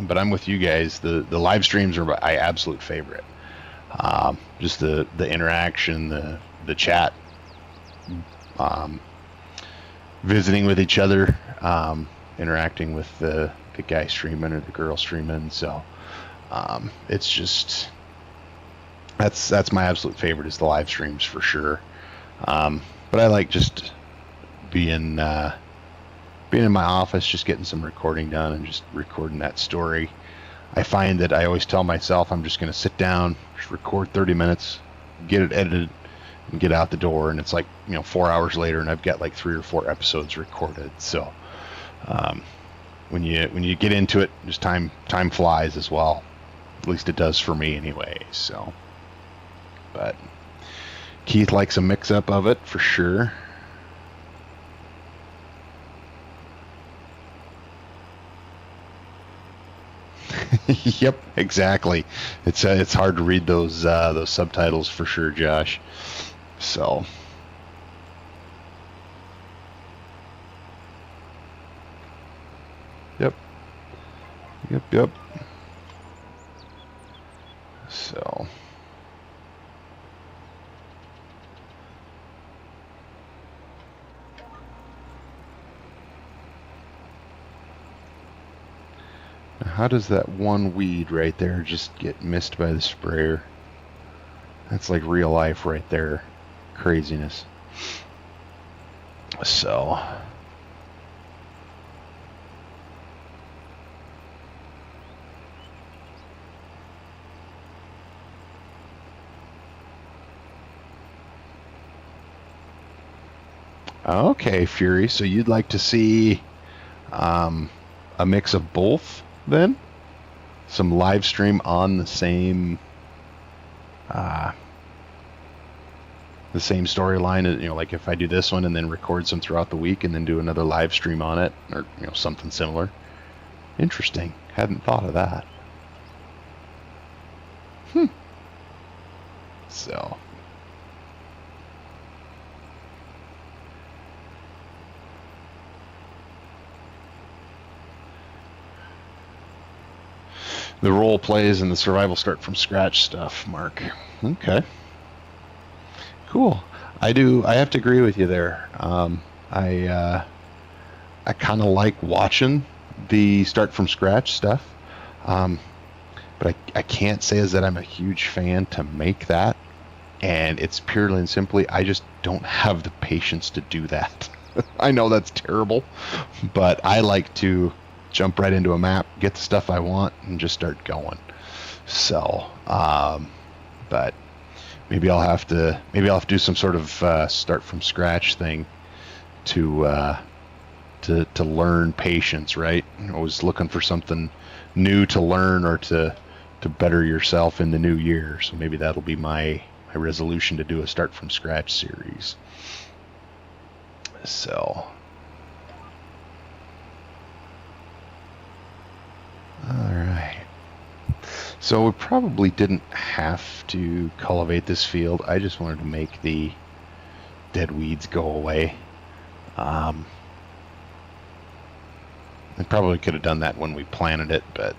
But I'm with you guys. The live streams are my absolute favorite. Just the interaction, the chat, visiting with each other, interacting with the guy streaming or the girl streaming. So it's just that's my absolute favorite is the live streams for sure. But I like just being in my office, just getting some recording done and just recording that story. I find that I always tell myself I'm just going to sit down, just record 30 minutes, get it edited, and get out the door. And it's like, 4 hours later, and I've got like 3 or 4 episodes recorded. So when you get into it, just time flies as well. At least it does for me anyway. So, but Keith likes a mix-up of it for sure. Yep, exactly. It's hard to read those subtitles for sure, Josh. So, yep. So, how does that one weed right there just get missed by the sprayer? That's like real life right there. Craziness. So, okay, Fury. So you'd like to see a mix of both then? Some live stream on the same storyline, like if I do this one and then record some throughout the week and then do another live stream on it, or something similar. Interesting. Hadn't thought of that. So, the role plays and the survival start from scratch stuff, Mark. Okay. Cool. I have to agree with you there. I kind of like watching the start from scratch stuff. But I can't say is that I'm a huge fan to make that. And it's purely and simply, I just don't have the patience to do that. I know that's terrible, but I like to jump right into a map, get the stuff I want, and just start going. So, but maybe I'll have to do some sort of start from scratch thing to learn patience, right? Always looking for something new to learn or to better yourself in the new year. So maybe that'll be my resolution to do a start from scratch series. So, all right. So we probably didn't have to cultivate this field. I just wanted to make the dead weeds go away. I probably could have done that when we planted it, but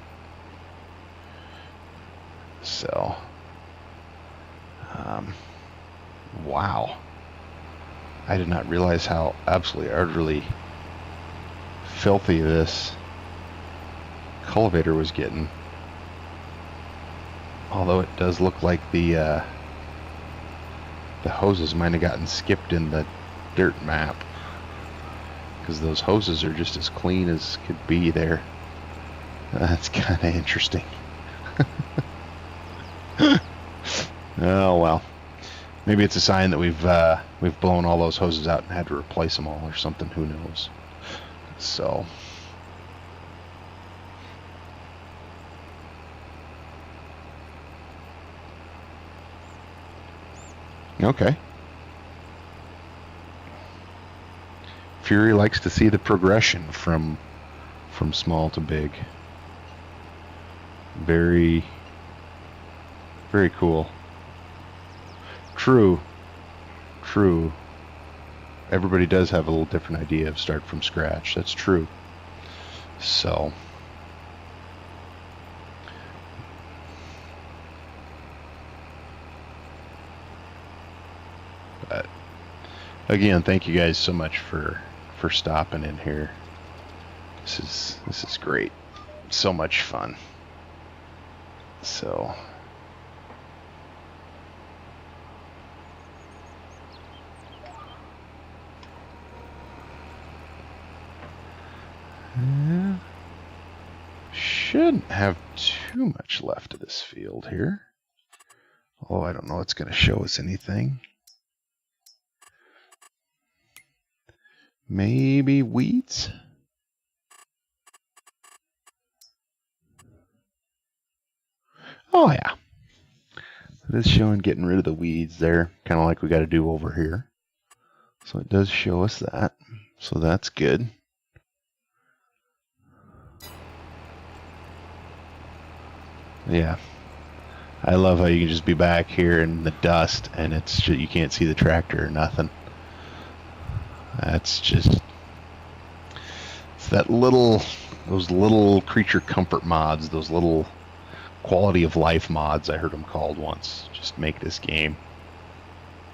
so wow. I did not realize how absolutely utterly filthy this cultivator was getting. Although it does look like the hoses might have gotten skipped in the dirt map, because those hoses are just as clean as could be there. That's kind of interesting. Oh well, maybe it's a sign that we've blown all those hoses out and had to replace them all or something. Who knows? So, Okay. Fury likes to see the progression from small to big. Very, very cool. True. Everybody does have a little different idea of start from scratch. That's true. So, but again, thank you guys so much for stopping in here. This is great. So much fun. So, shouldn't have too much left of this field here. Oh, I don't know it's going to show us anything. Maybe weeds? Oh, yeah. It is showing getting rid of the weeds there, kind of like we got to do over here. So it does show us that. So that's good. Yeah. I love how you can just be back here in the dust and it's you can't see the tractor or nothing. That's just, it's that those little creature comfort mods, those little quality of life mods, I heard them called once, just make this game.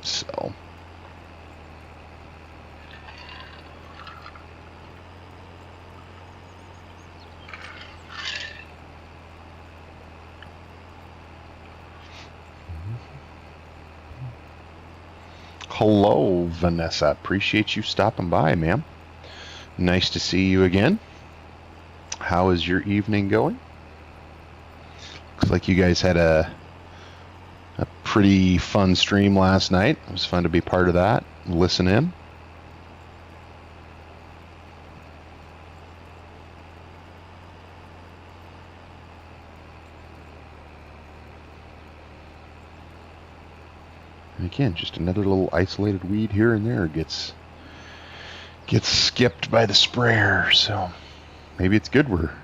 So. Hello, Vanessa. Appreciate you stopping by, ma'am. Nice to see you again. How is your evening going? Looks like you guys had a pretty fun stream last night. It was fun to be part of that, listen in. And again, just another little isolated weed here and there gets skipped by the sprayer, so maybe it's good we're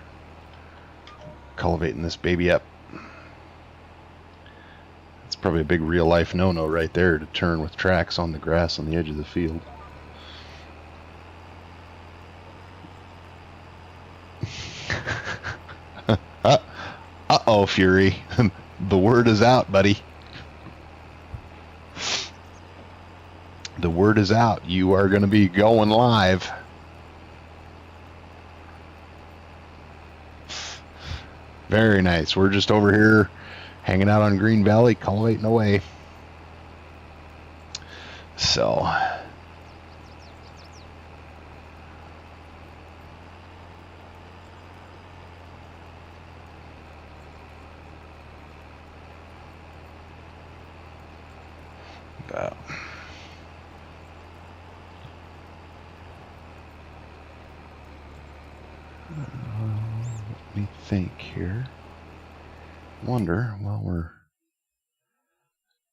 cultivating this baby up. It's probably a big real life no-no right there to turn with tracks on the grass on the edge of the field. Uh-oh, Fury. The word is out, buddy. The word is out. You are going to be going live. Very nice. We're just over here hanging out on Green Valley, cultivating away. So. Let me think here. Wonder while we're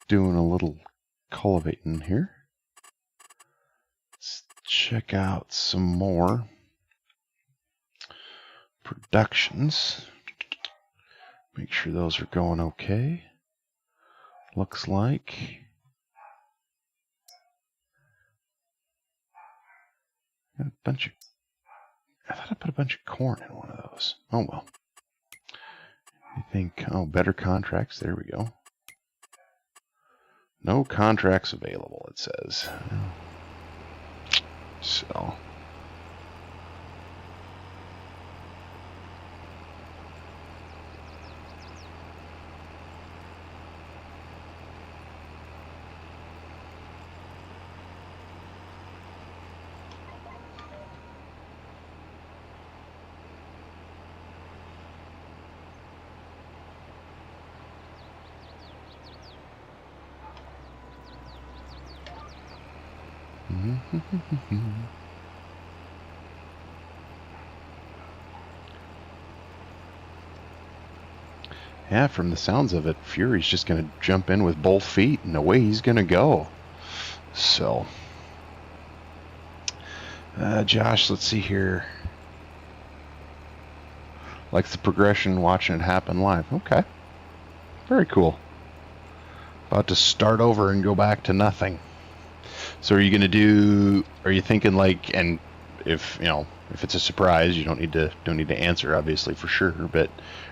doing a little cultivating here. Let's check out some more productions. Make sure those are going okay. Looks like got a bunch of, I thought I put a bunch of corn in one of those. Oh well. I think, oh, better contracts. There we go. No contracts available, it says. So. Yeah, from the sounds of it, Fury's just going to jump in with both feet, and away he's going to go. So, Josh, let's see here. Likes the progression, watching it happen live. Okay. Very cool. About to start over and go back to nothing. So are you thinking like, and if, if it's a surprise, you don't need to answer, obviously, for sure, but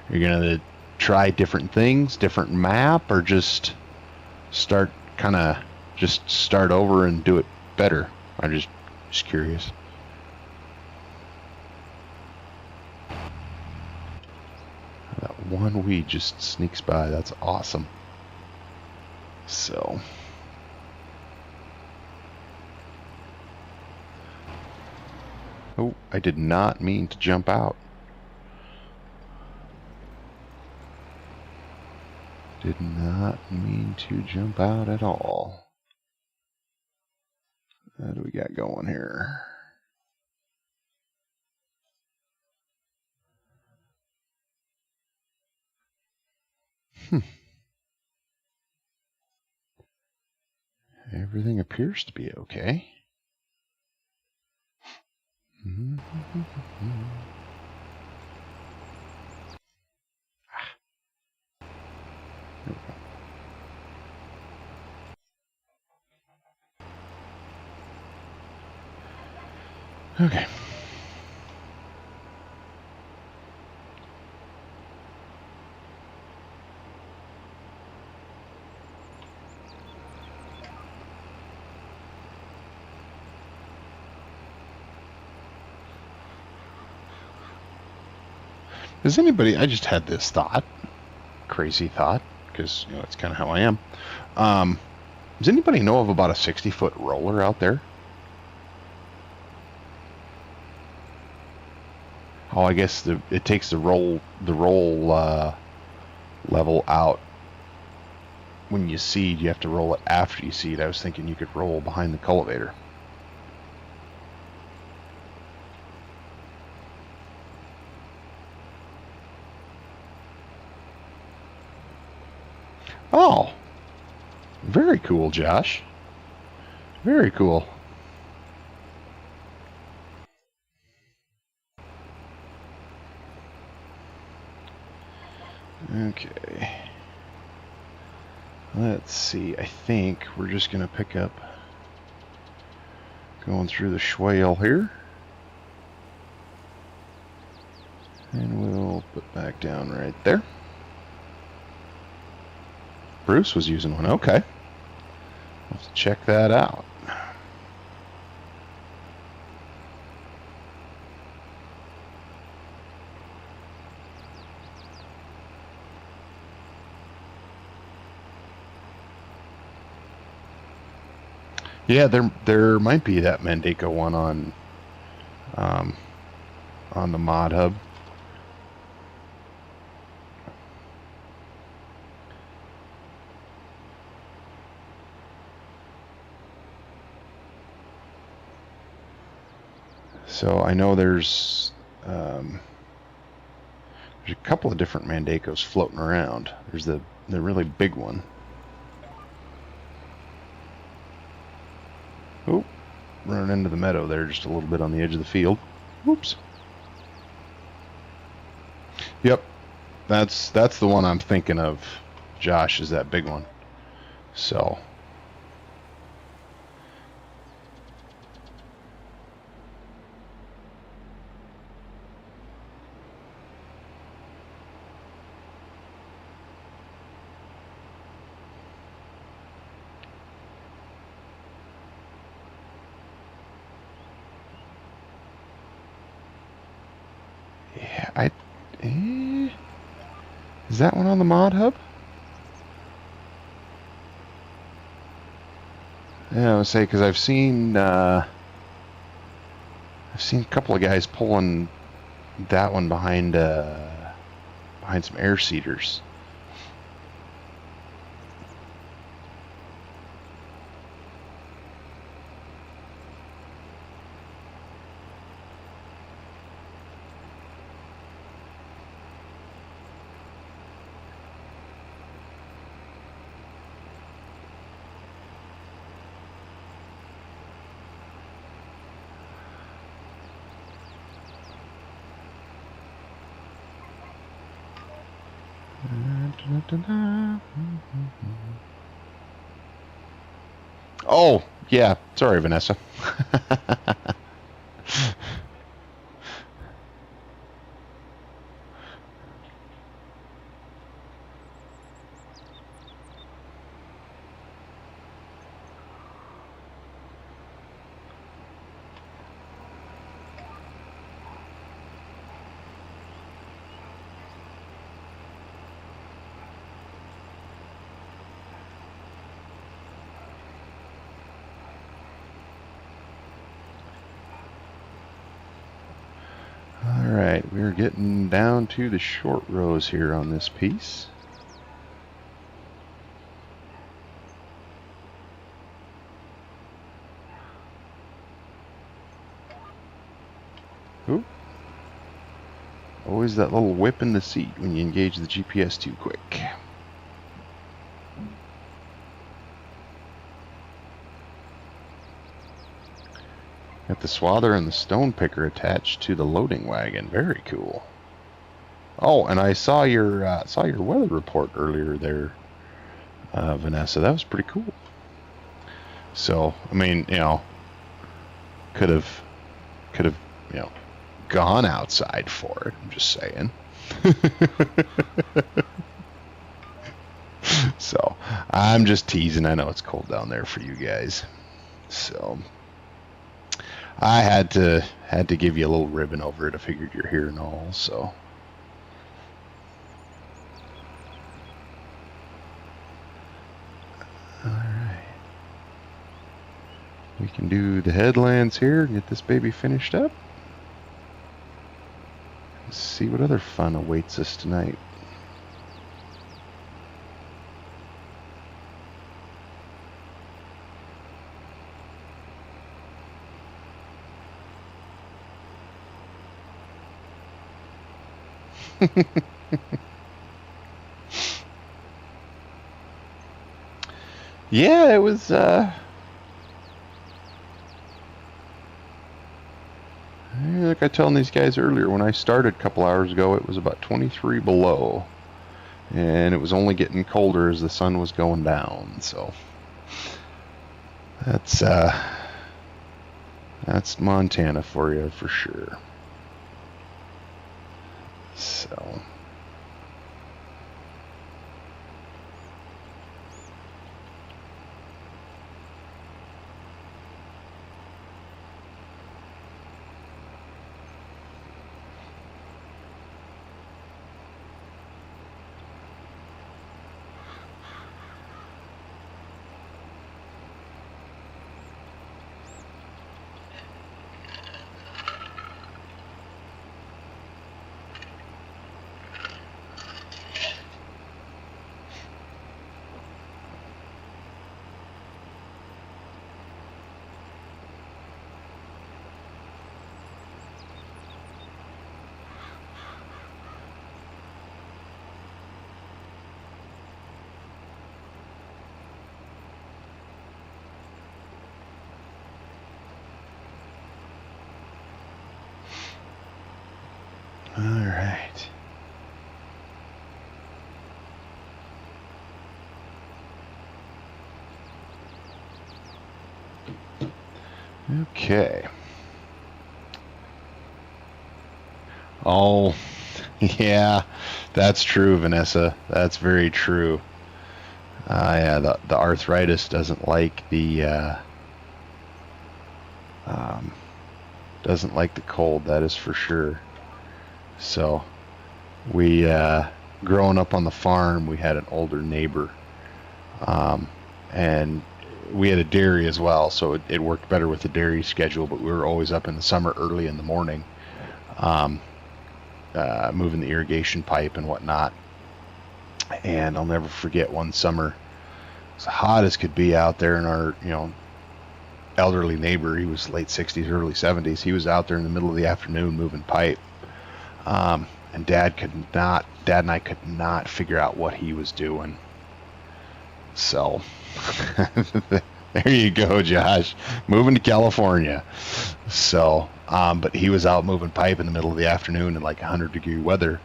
are you going to try different things, different map, or just start over and do it better? I'm just curious. That one weed just sneaks by. That's awesome. So, oh, I did not mean to jump out. Did not mean to jump out at all. What do we got going here? Everything appears to be okay. Okay. Does anybody, I just had this thought, crazy thought, because it's kind of how I am. Does anybody know of about a 60-foot roller out there? Oh, I guess it takes the roll level out when you seed. You have to roll it after you seed. I was thinking you could roll behind the cultivator. Oh, very cool, Josh. Very cool. Okay. Let's see. I think we're just going to pick up going through the swale here. And we'll put back down right there. Bruce was using one. Okay. We'll have to check that out. Yeah, there might be that Mandako one on the mod hub. So I know there's a couple of different Mandakos floating around. There's the really big one. Oop, running into the meadow there just a little bit on the edge of the field. Oops. Yep, that's the one I'm thinking of, Josh, is that big one. So yeah, is that one on the mod hub? Yeah, I would say, because I've seen a couple of guys pulling that one behind some air seeders. Oh, yeah. Sorry, Vanessa. Alright, we're getting down to the short rows here on this piece. Ooh. Always that little whip in the seat when you engage the GPS too quick. Got the swather and the stone picker attached to the loading wagon. Very cool. Oh, and I saw your weather report earlier there, Vanessa. That was pretty cool. So, I mean, could have, gone outside for it. I'm just saying. So, I'm just teasing. I know it's cold down there for you guys. So, I had to give you a little ribbon over it. I figured you're here and all, so. All right. We can do the headlands here and get this baby finished up. Let's see what other fun awaits us tonight. Yeah, it was like I was telling these guys earlier, when I started a couple hours ago, it was about 23 below, and it was only getting colder as the sun was going down. So that's Montana for you for sure. So. All right. Okay. Oh, yeah, that's true, Vanessa. That's very true. Yeah, the arthritis doesn't like the cold. That is for sure. So, we growing up on the farm, we had an older neighbor, and we had a dairy as well, so it worked better with the dairy schedule. But we were always up in the summer early in the morning, moving the irrigation pipe and whatnot. And I'll never forget one summer, it was hot as could be out there, and our elderly neighbor, he was late 60s, early 70s. He was out there in the middle of the afternoon moving pipe. And Dad and I could not figure out what he was doing. So, there you go, Josh, moving to California. So, but he was out moving pipe in the middle of the afternoon in like 100-degree weather.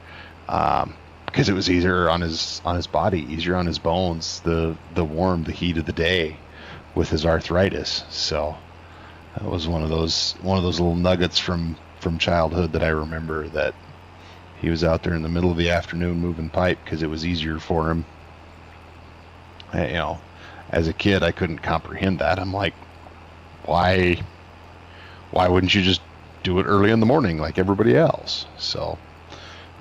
because it was easier on his body, easier on his bones, the the heat of the day with his arthritis. So that was one of those little nuggets from childhood that I remember, that he was out there in the middle of the afternoon moving pipe because it was easier for him. As a kid, I couldn't comprehend that. I'm like, why wouldn't you just do it early in the morning like everybody else? So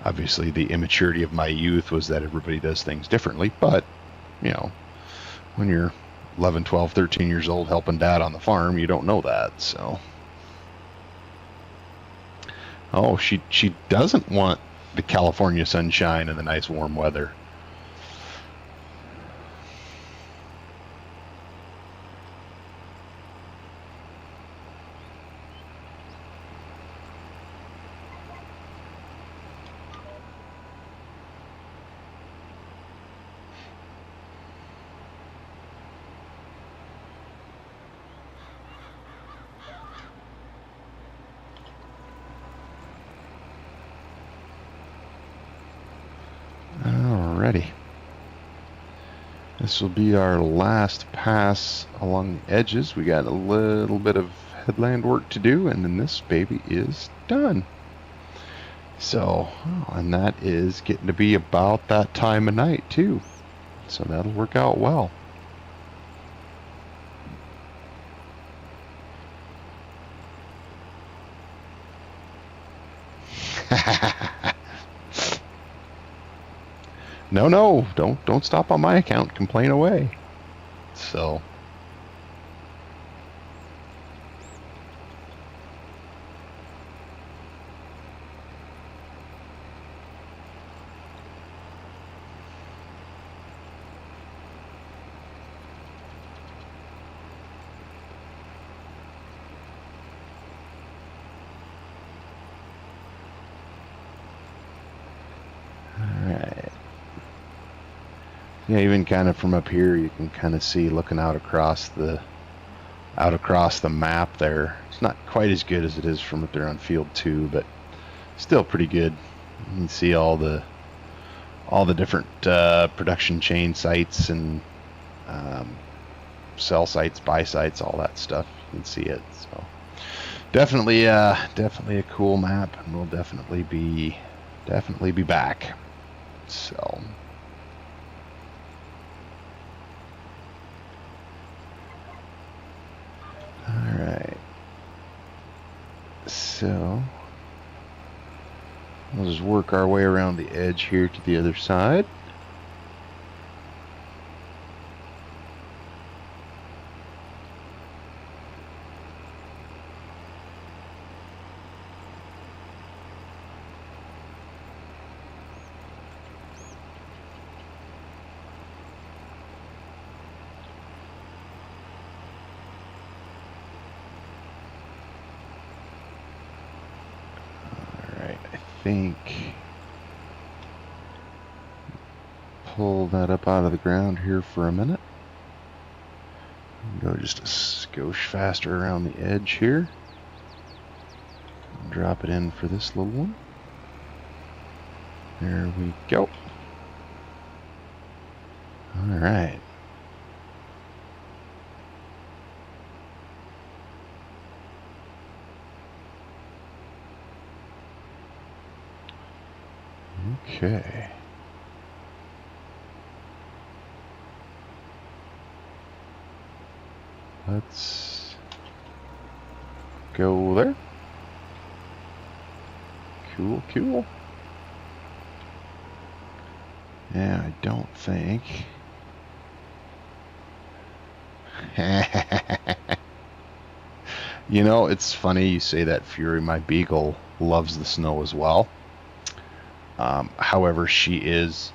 obviously the immaturity of my youth was that everybody does things differently. But when you're 11, 12, 13 years old helping dad on the farm, you don't know that. So she doesn't want the California sunshine and the nice warm weather. Alrighty. This will be our last pass along the edges. We got a little bit of headland work to do, and then this baby is done. So, and that is getting to be about that time of night too. So that'll work out well. No, don't stop on my account. Complain away. So yeah, even kind of from up here, you can kind of see, looking out across the map there. It's not quite as good as it is from up there on field 2, but still pretty good. You can see all the different production chain sites and cell sites, buy sites, all that stuff. You can see it. So definitely a cool map, and we'll definitely be back. So. Alright, so we'll just work our way around the edge here to the other side. Pull that up out of the ground here for a minute. Go just a skosh faster around the edge here. Drop it in for this little one. There we go. All right. Okay. Let's go there. Cool. Yeah, I don't think. It's funny you say that, Fury. My beagle loves the snow as well. However, she is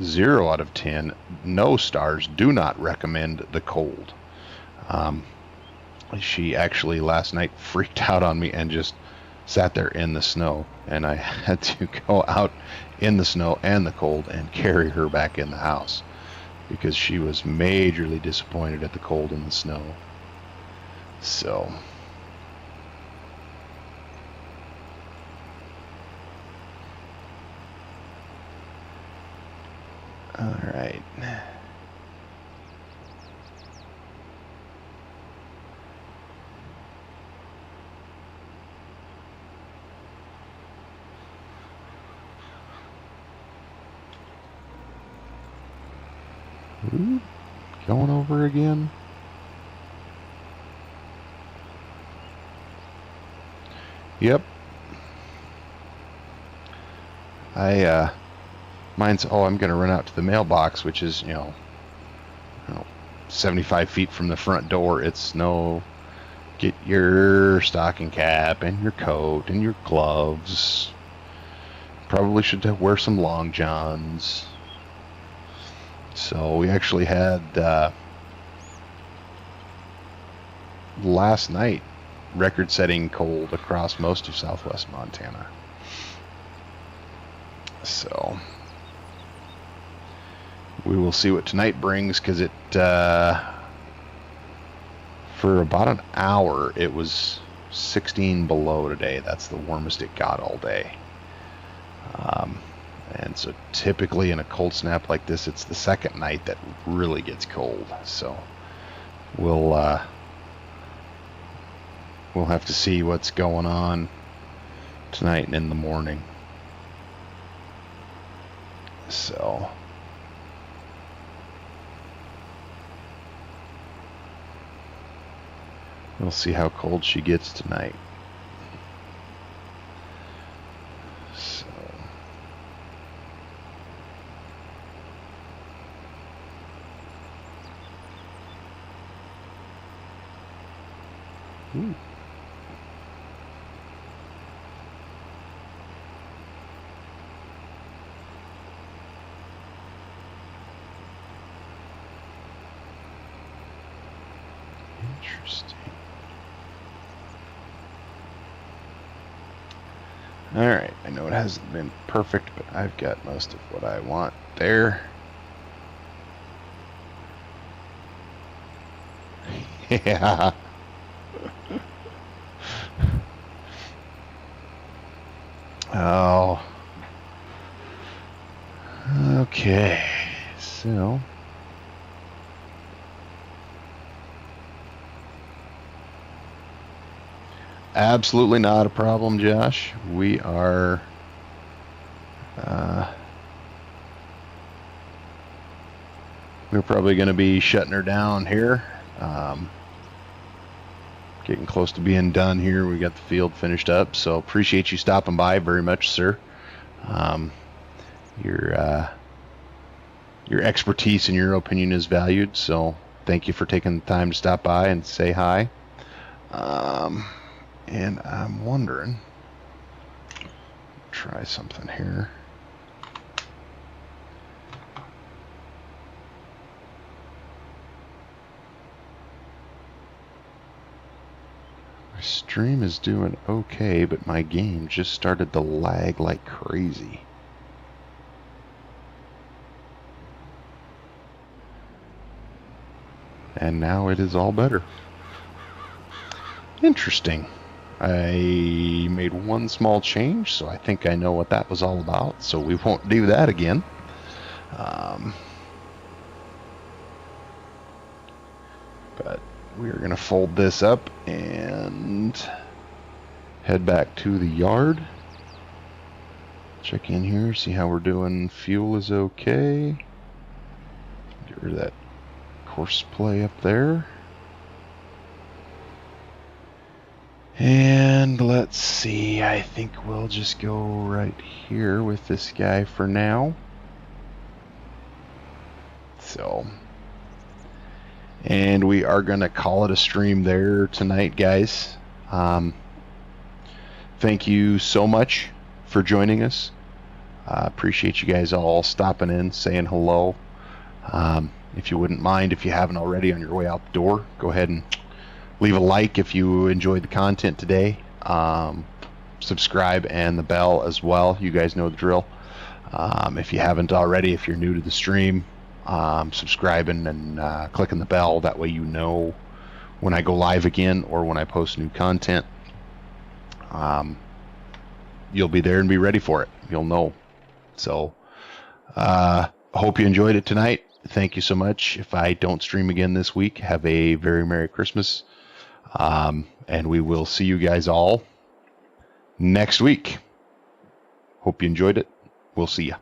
0 out of 10. No stars. Do not recommend the cold. She actually last night freaked out on me and just sat there in the snow, and I had to go out in the snow and the cold and carry her back in the house because she was majorly disappointed at the cold and the snow. So All right. Ooh, going over again. Yep. Mine's, I'm going to run out to the mailbox, which is, 75 feet from the front door. It's no, get your stocking cap and your coat and your gloves. Probably should wear some long johns. So we actually had, last night, record-setting cold across most of southwest Montana. So we will see what tonight brings, because it for about an hour it was 16 below today. That's the warmest it got all day. And so typically in a cold snap like this, it's the second night that really gets cold. So we'll have to see what's going on tonight and in the morning. So we'll see how cold she gets tonight. So ooh. Interesting. Alright, I know it hasn't been perfect, but I've got most of what I want there. Yeah. Oh. Okay, so absolutely not a problem, Josh. We are we're probably going to be shutting her down here. Getting close to being done here. We got the field finished up, so appreciate you stopping by very much, sir. Your expertise and your opinion is valued, so thank you for taking the time to stop by and say hi. And I'm wondering, try something here. My stream is doing okay, but my game just started to lag like crazy. And now it is all better. Interesting. I made one small change, so I think I know what that was all about, so we won't do that again. But we're going to fold this up and head back to the yard. Check in here, see how we're doing. Fuel is okay. Get rid of that course play up there. And let's see, I think we'll just go right here with this guy for now. So, and we are going to call it a stream there tonight, guys. Thank you so much for joining us. Appreciate you guys all stopping in, saying hello. If you wouldn't mind, if you haven't already on your way out the door, go ahead and leave a like if you enjoyed the content today. Subscribe and the bell as well. You guys know the drill. If you haven't already, if you're new to the stream, subscribing and clicking the bell. That way you know when I go live again or when I post new content. You'll be there and be ready for it. You'll know. So hope you enjoyed it tonight. Thank you so much. If I don't stream again this week, have a very Merry Christmas. And we will see you guys all next week. Hope you enjoyed it. We'll see ya.